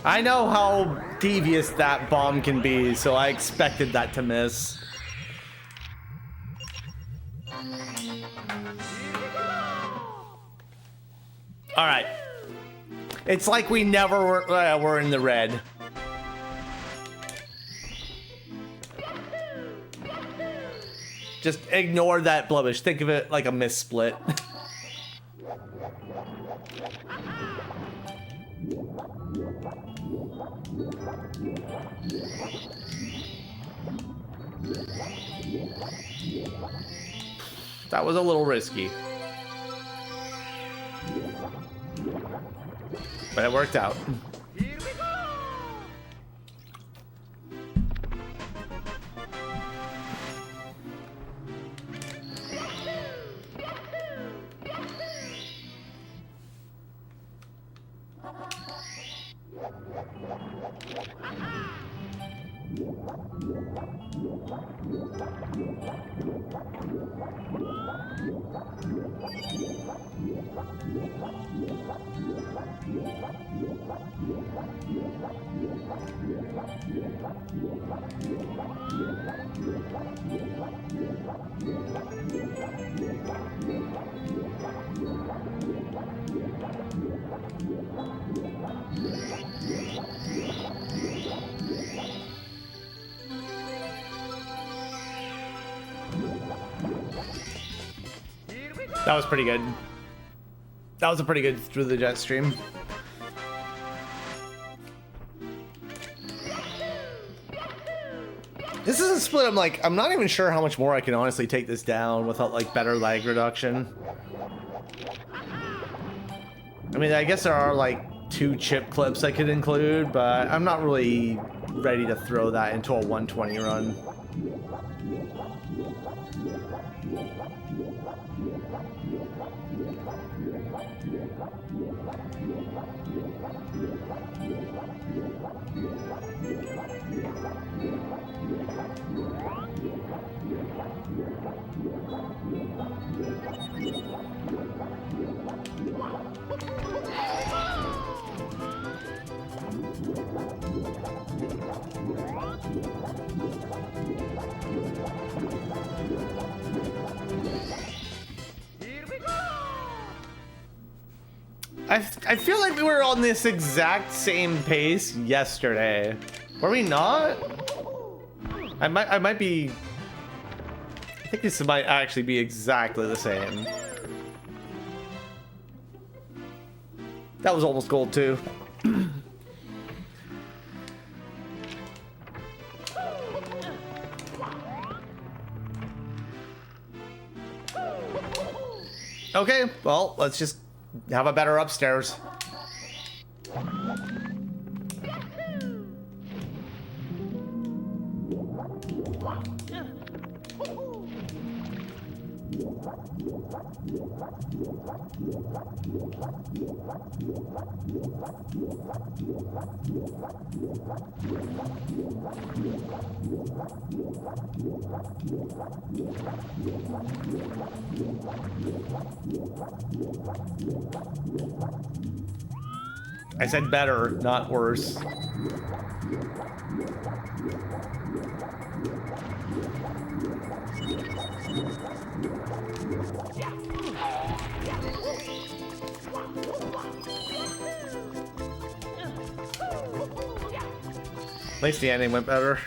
I know how devious that bomb can be, so I expected that to miss. All right. It's like we never were in the red. Just ignore that blemish. Think of it like a missplit. That was a little risky. But it worked out. Here we go! That was pretty good. That was a pretty good through the jet stream. This is a split. I'm not even sure how much more I can honestly take this down without like better lag reduction. I mean, I guess there are like 2 chip clips I could include, but I'm not really ready to throw that into a 120 run. Here we go! I feel like we were on this exact same pace yesterday. Were we not? I might be. I think this might actually be exactly the same. That was almost gold too. Okay, well, let's just have a better upstairs. I said better, not worse. At least the ending went better.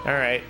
All right.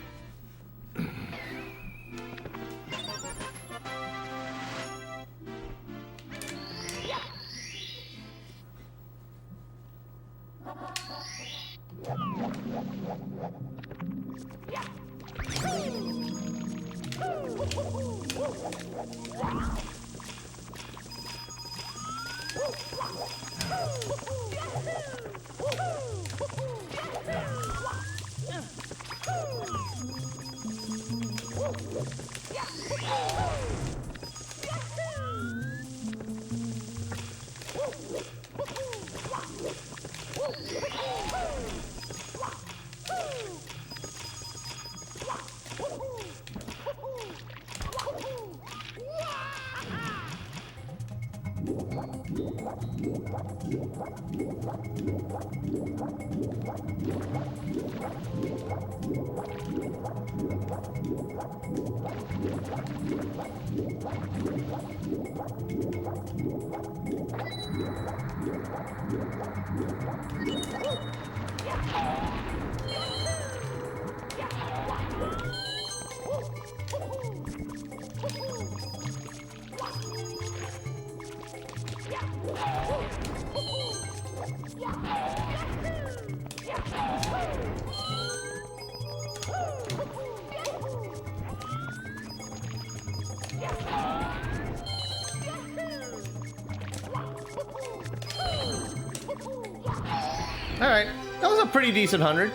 All right, that was a pretty decent 100.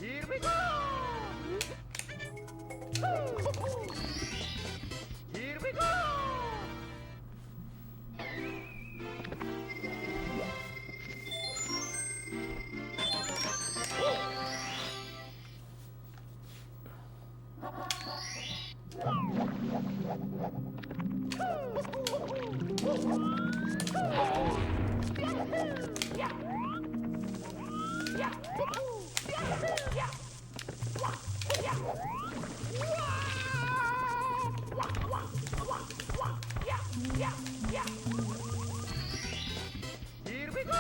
Here we go! Here we go! Here we go!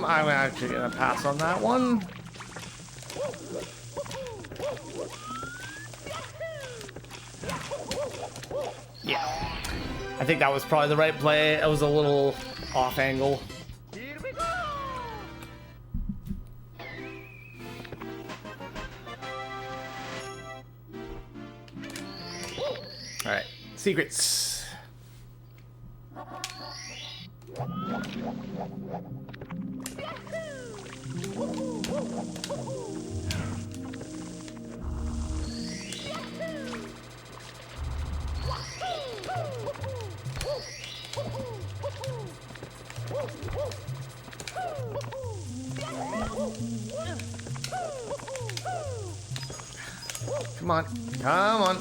I'm actually gonna pass on that one. Yeah, I think that was probably the right play. It was a little off angle. Here we go! All right, secrets. Come on. Come on.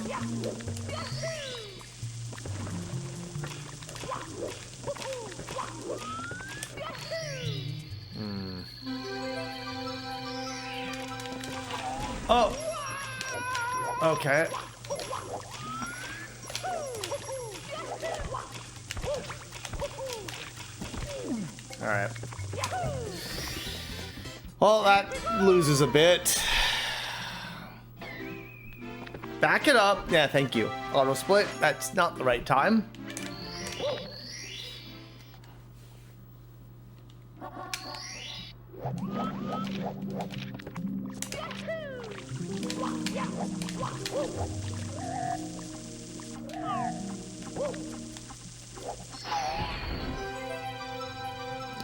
Oh. Okay. All right. Well, that loses a bit. Back it up. Yeah, thank you. Auto split. That's not the right time.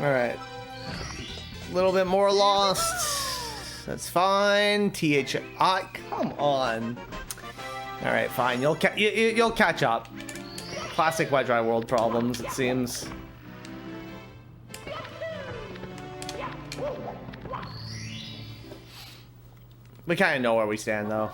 All right. A little bit more lost. That's fine. THI. Come on. All right, fine. You'll catch up. Classic Wedge Ride World problems, it seems. We kind of know where we stand, though.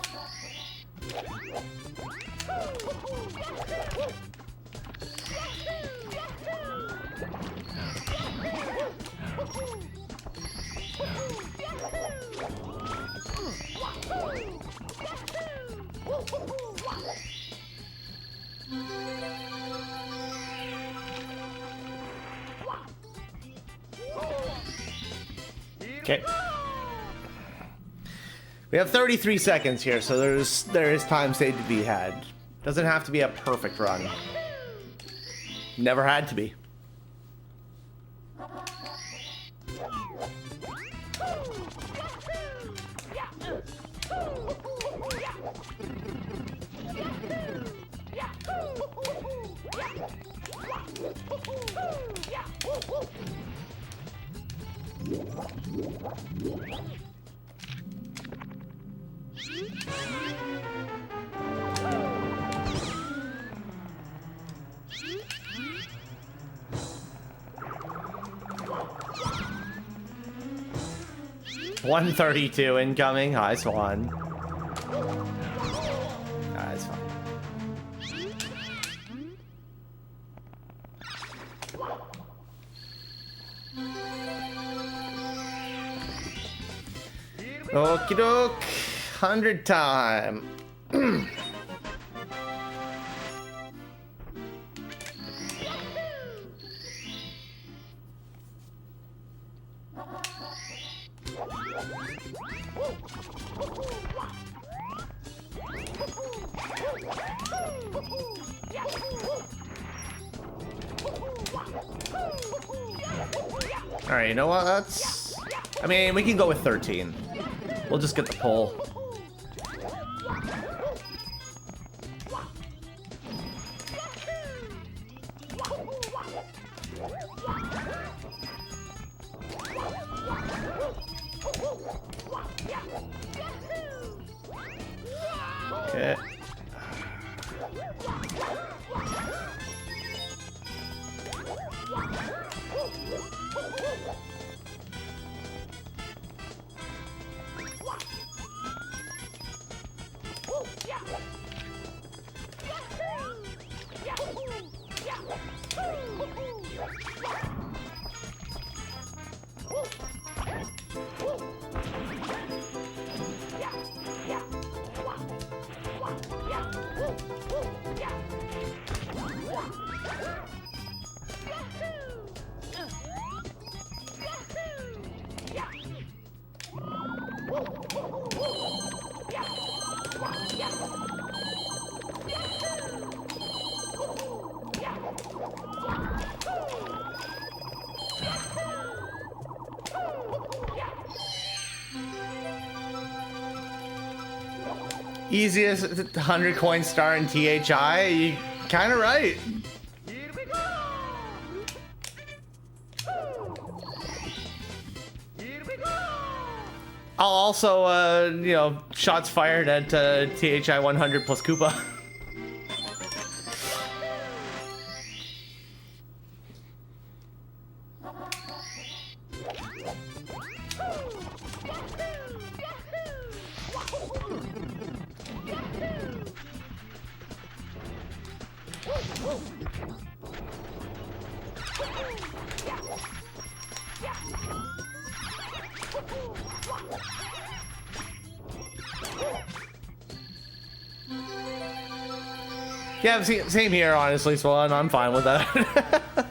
Okay. We have 33 seconds here, so there is time saved to be had. Doesn't have to be a perfect run. Never had to be. $132 incoming. Nice one. That's fine. Okie doke. 100 time. All right, you know what? That's... I mean, we can go with 13. We'll just get the pull. Okay. Easiest 100 coin star in THI? You kind of right. Here we go! Here we go! I'll also, you know, shots fired at THI 100 plus Koopa. Yeah, same here, honestly, Swan. I'm fine with that.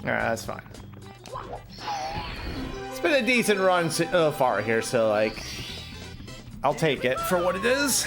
Alright, that's fine. It's been a decent run so far here, so like, I'll take it for what it is.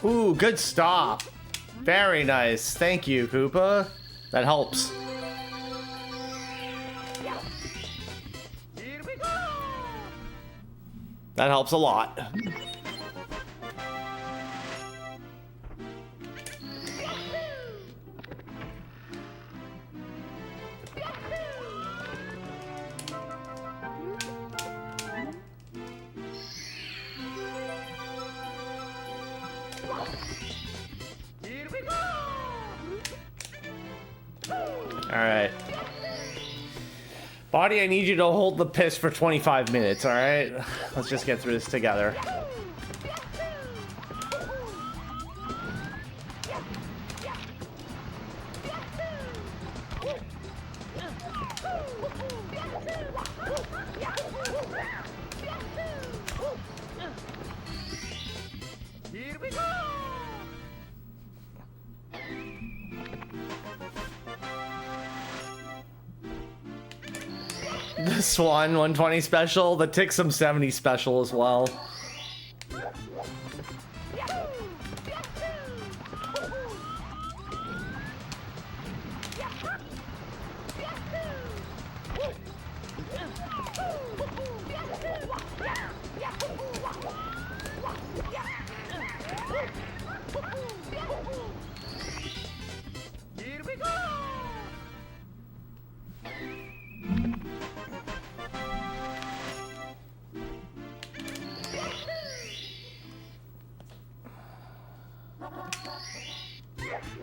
Ooh, good stop. Very nice. Thank you, Koopa. That helps. Here we go. That helps a lot. Here we go. Alright. Body, I need you to hold the piss for 25 minutes, alright? Let's just get through this together. Here we go. The Swan 120 special, the Tixum 70 special as well. Here we go.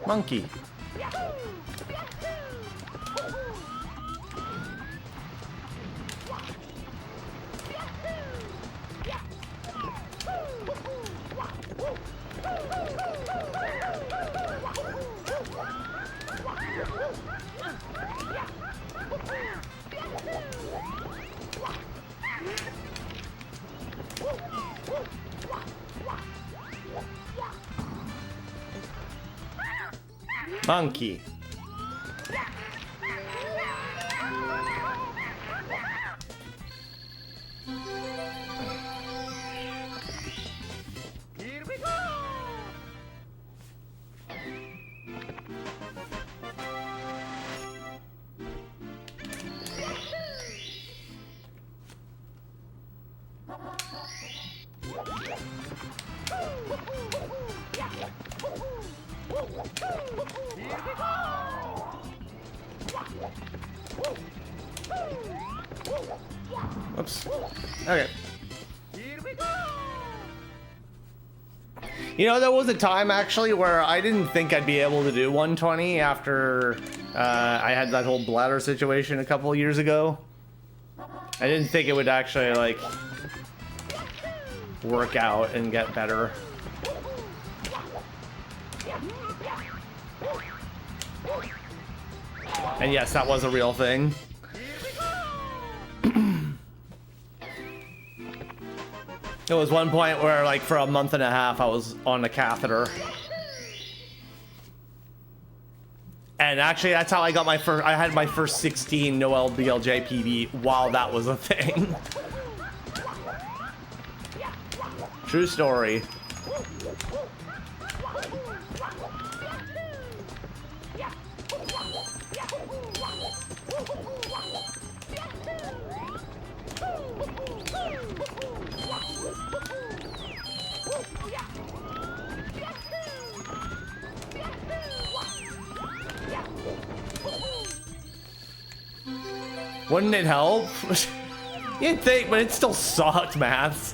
Monkey. Monkey. Here we go. Here we go. Oops. Okay. Here we go. You know, there was a time actually where I didn't think I'd be able to do 120 after I had that whole bladder situation a couple of years ago. I didn't think it would actually like work out and get better. And yes, that was a real thing. There was one point where, like, for a month and a half, I was on a catheter. And actually, that's how I got my first. I had my first 16 Noel BLJ PB while that was a thing. True story. Wouldn't it help? You'd think, but it still sucked, maths.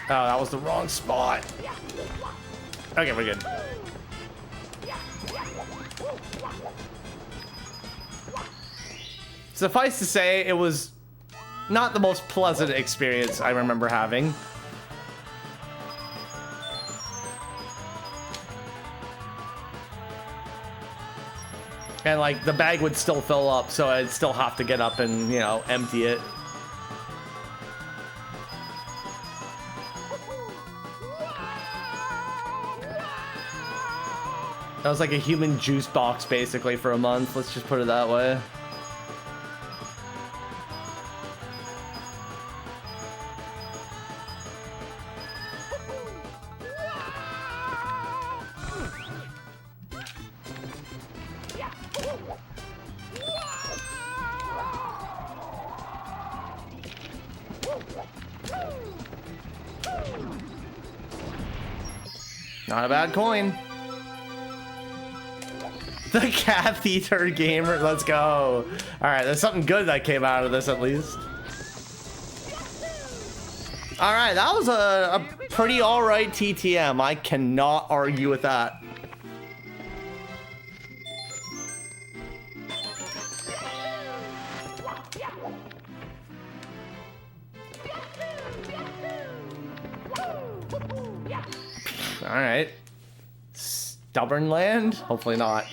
Oh, that was the wrong spot. Okay, we're good. Suffice to say, it was not the most pleasant experience I remember having. And like the bag would still fill up, so I'd still have to get up and, you know, empty it. That was like a human juice box basically for a month, let's just put it that way. Not a bad coin. The catheter gamer, let's go. All right, there's something good that came out of this at least. All right, that was a pretty all right TTM. I cannot argue with that. All right. Stubborn land? Hopefully not.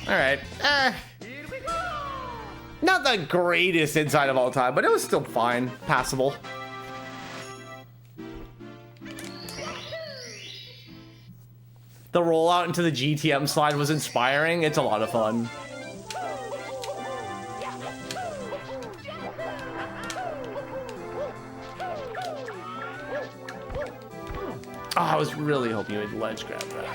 All right. Not the greatest inside of all time, but it was still fine. Passable. The rollout into the GTM slide was inspiring. It's a lot of fun. Oh, I was really hoping you would ledge grab that.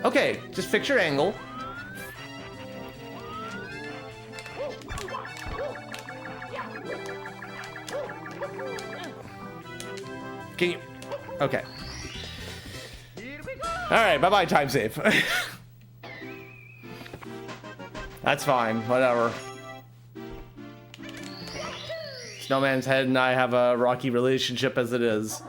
Okay, just fix your angle. Can you? Okay. All right, bye-bye, time save. That's fine, whatever. Snowman's Head and I have a rocky relationship as it is.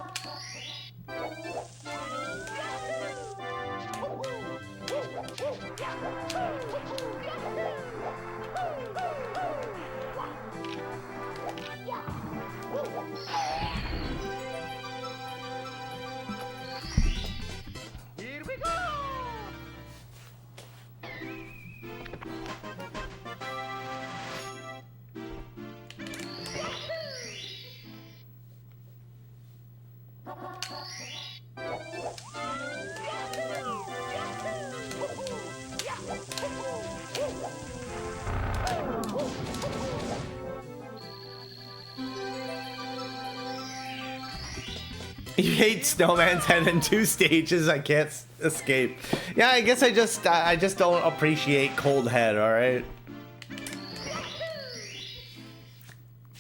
You hate Snowman's Head in 2 stages. I can't escape. Yeah, I guess I just don't appreciate cold head. All right.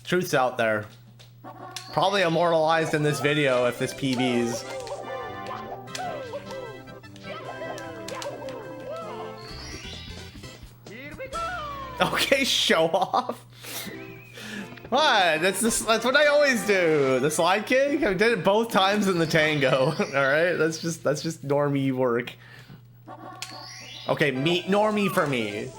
Truth's out there. Probably immortalized in this video if this PBs. Okay, show off. What? That's what I always do. The slide kick. I did it both times in the tango. All right, that's just normie work. Okay, normie for me.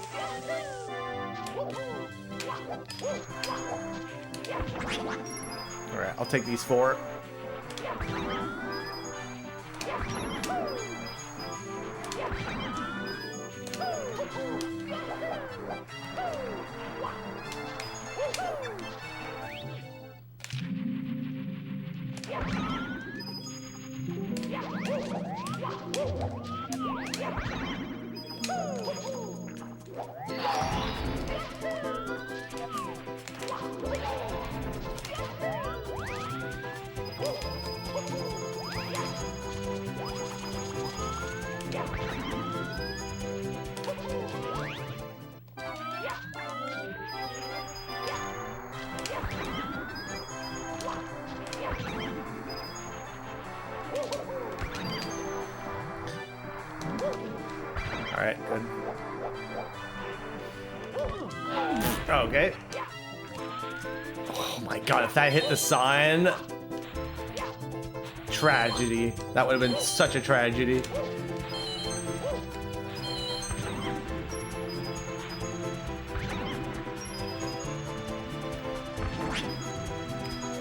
All right, I'll take these 4. All right, good. Okay. Oh my god, if that hit the sign. Tragedy. That would have been such a tragedy.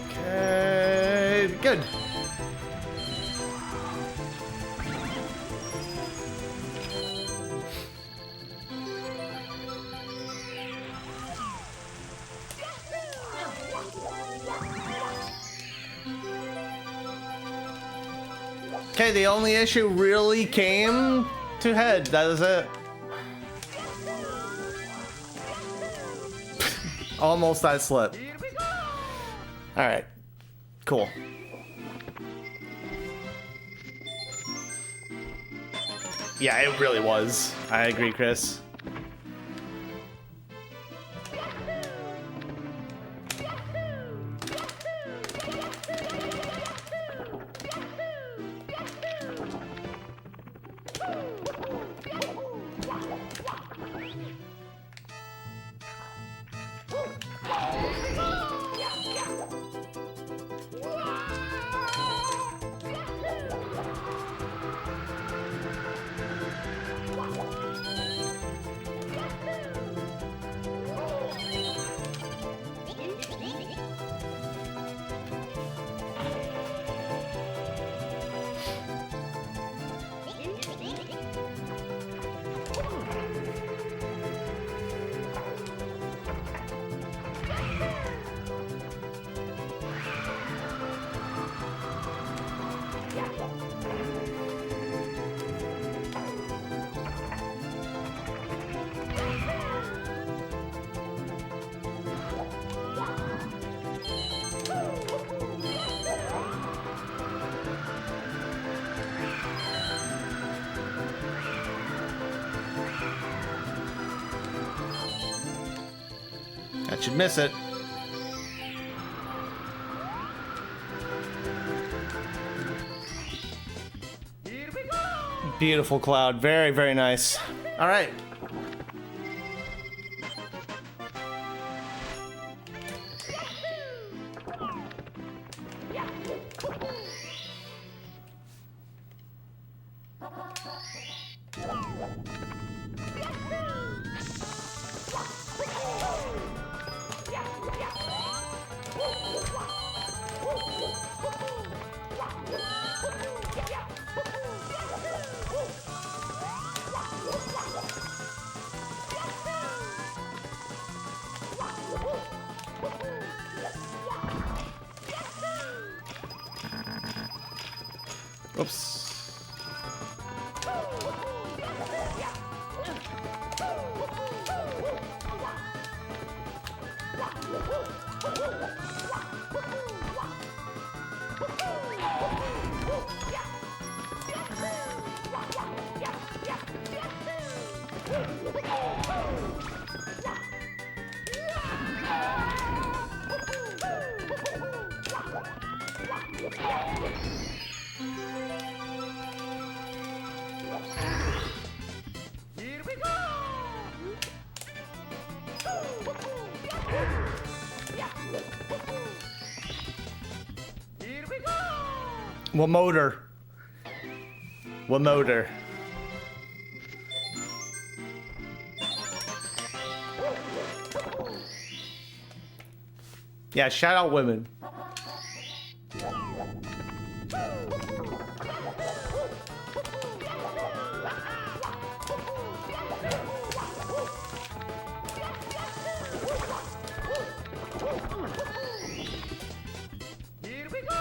Okay, good. Okay, the only issue really came to head. That is it. Almost that slip. All right, cool. Yeah, it really was. I agree, Chris. That should miss it. Here we go! Beautiful cloud. Very, very nice. All right. Oops. Here we go! Here we go! What motor? What motor? Yeah, shout out women. Here we go!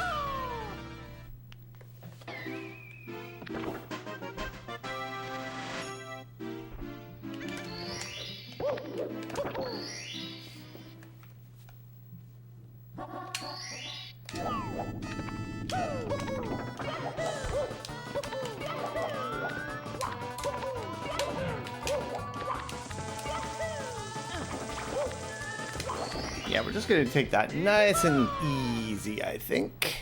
Yeah, we're just gonna take that nice and easy, I think.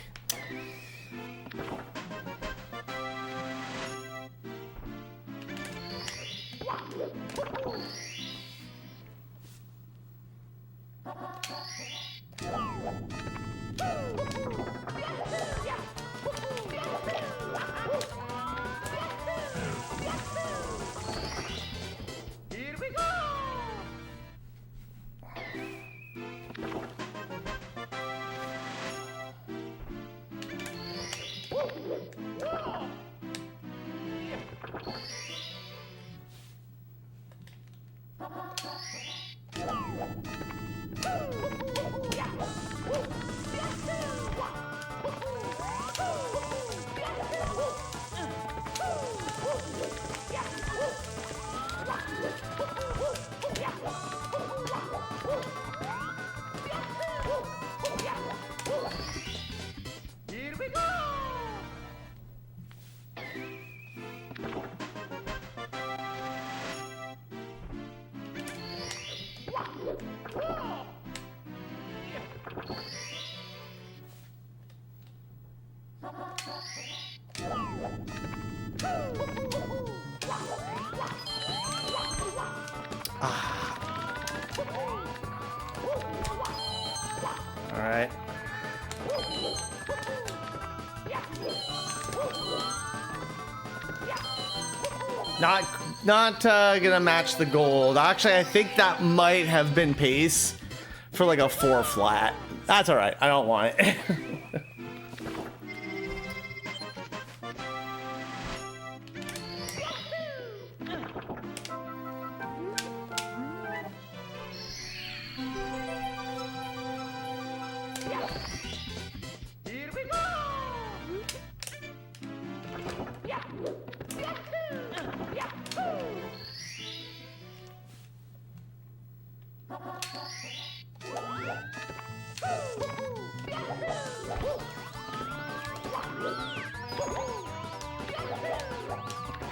Here we go! Here we go! All right. Not gonna match the gold. Actually, I think that might have been pace for like a 4 flat. That's all right. I don't want it. Here we go!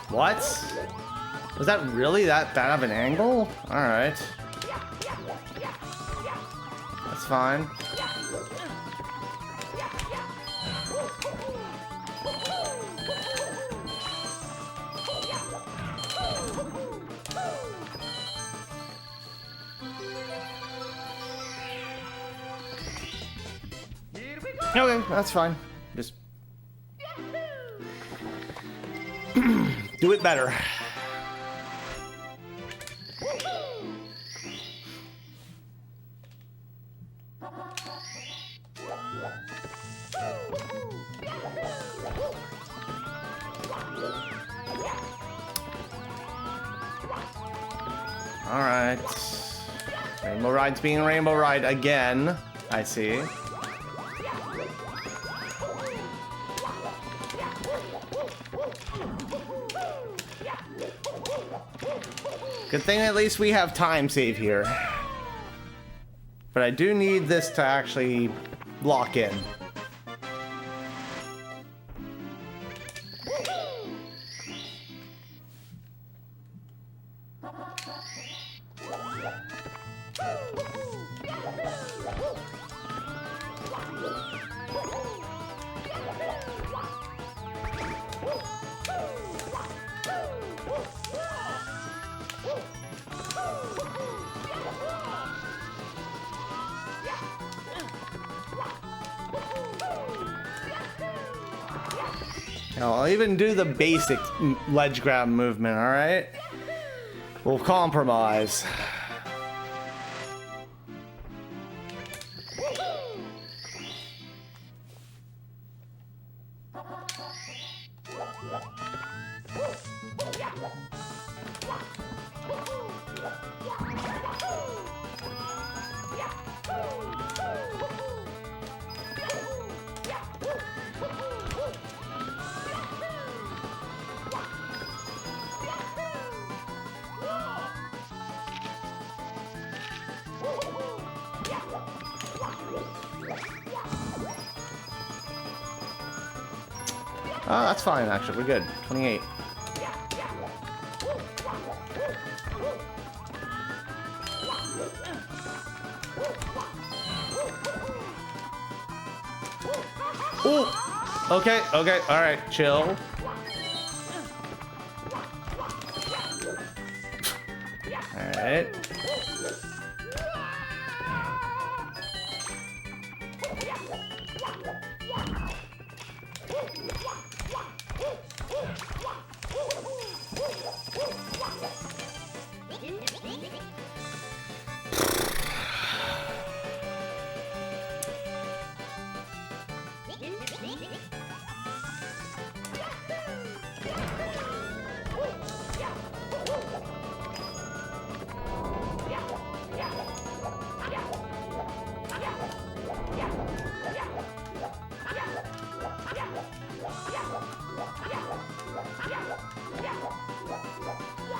What? Was that really that bad of an angle? All right. That's fine. Here we go! Okay, that's fine. Just do it better. All right. Rainbow Ride's being Rainbow Ride again. I see. Good thing at least we have time save here. But I do need this to actually lock in. I'll even do the basic ledge grab movement, all right? We'll compromise. Oh, that's fine, actually. We're good. 28. Ooh. Okay, okay, alright, chill. Alright.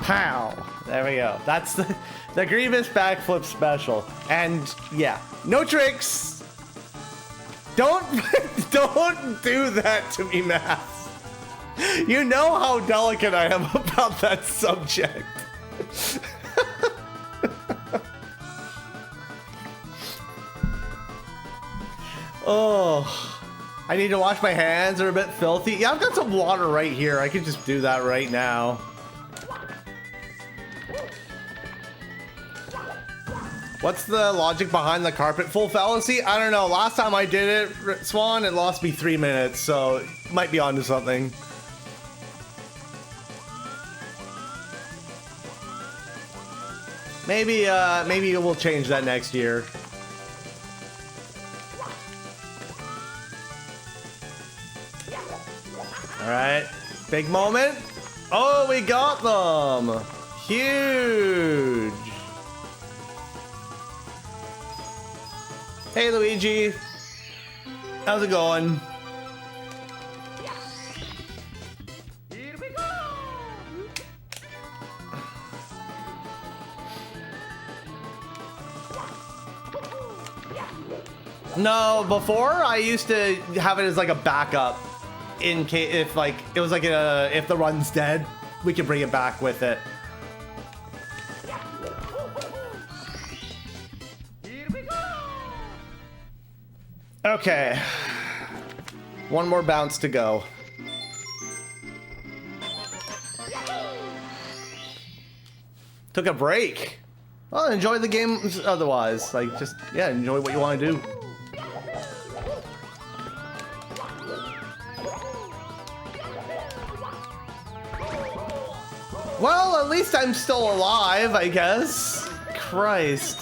Pow! There we go. That's the Grievous backflip special. And yeah, no tricks. Don't do that to me, Math. You know how delicate I am about that subject. Oh, I need to wash my hands. They're a bit filthy. Yeah, I've got some water right here. I could just do that right now. What's the logic behind the carpet full fallacy? I don't know. Last time I did it, Swan, it lost me 3 minutes, so it might be onto something. Maybe we'll change that next year. All right, big moment. Oh, we got them. Huge. Hey, Luigi. How's it going? Here we go. No, before I used to have it as like a backup in case if like it was like if the run's dead, we could bring it back with it. Here we go. Okay. One more bounce to go. Took a break. Well, enjoy the game otherwise. Like, just, yeah, enjoy what you want to do. Well, at least I'm still alive, I guess. Christ.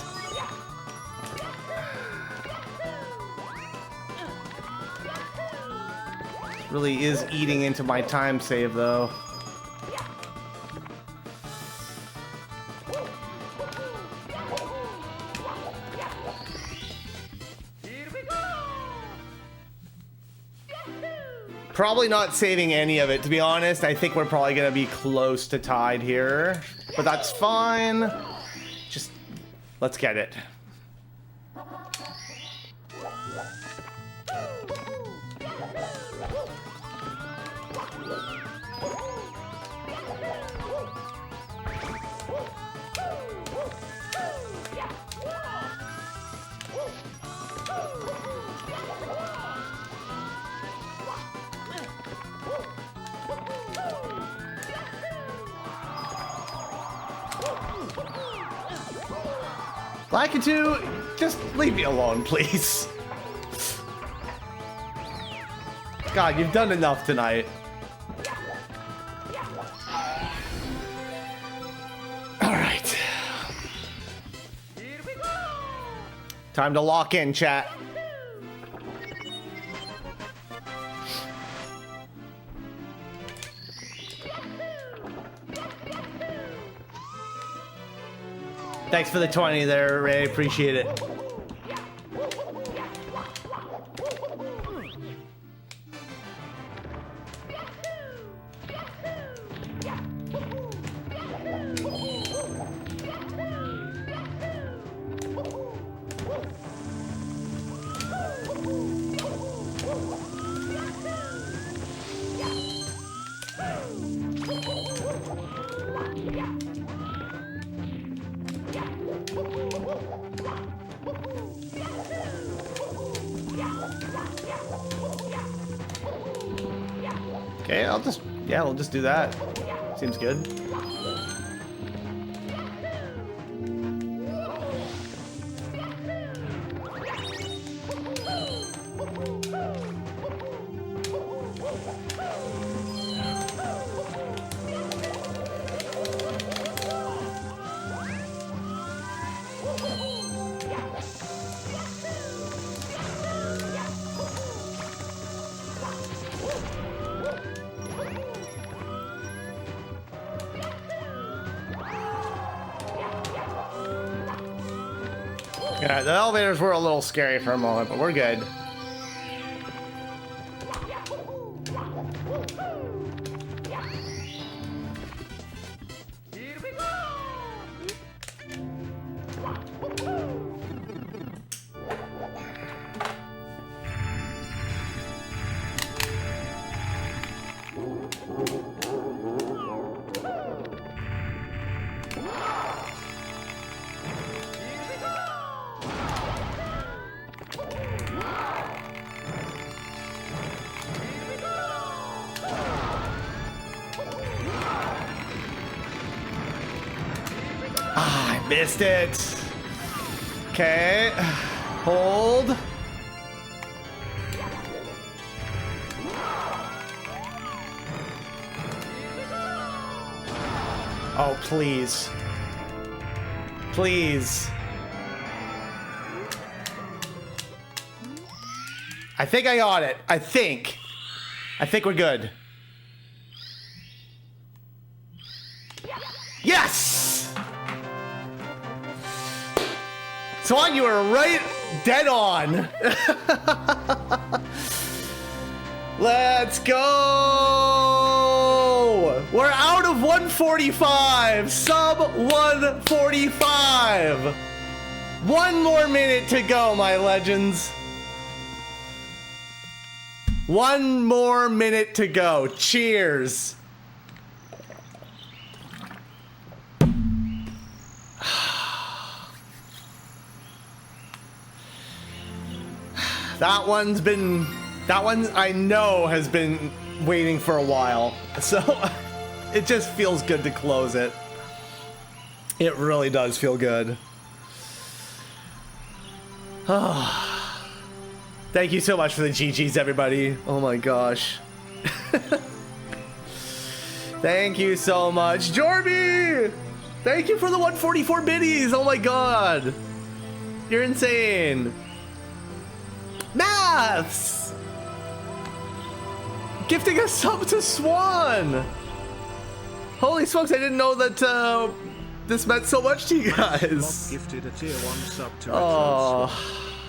Really is eating into my time save, though. Here we go. Probably not saving any of it, to be honest. I think we're probably gonna be close to tied here, but that's fine. Just, let's get it. Lakitu, just leave me alone, please. God, you've done enough tonight. All right. Here we go. Time to lock in, chat. Thanks for the 20 there, Ray. Appreciate it. Okay, we'll just do that. Seems good. Yeah, the elevators were a little scary for a moment, but we're good. Here we go! Ah, I missed it. Okay. Hold. Oh, please. Please. I think I got it. I think we're good. Yes! Swan, you were right dead on. Let's go! We're out of 145. Sub 145. One more minute to go, my legends. One more minute to go. Cheers. That one I know has been waiting for a while. So it just feels good to close it. It really does feel good. Thank you so much for the GGs, everybody. Oh my gosh. Thank you so much. Jorby! Thank you for the 144 biddies. Oh my god. You're insane. Maths! Gifting a sub to Swan! Holy smokes, I didn't know that this meant so much to you guys. Gifted a tier 1 sub to Oh.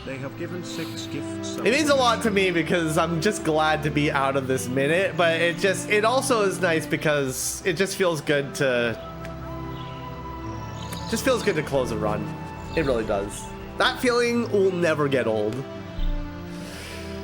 They have given 6 gifts. It means a lot to me because I'm just glad to be out of this minute, but it also is nice because it just feels good to close a run. It really does. That feeling will never get old.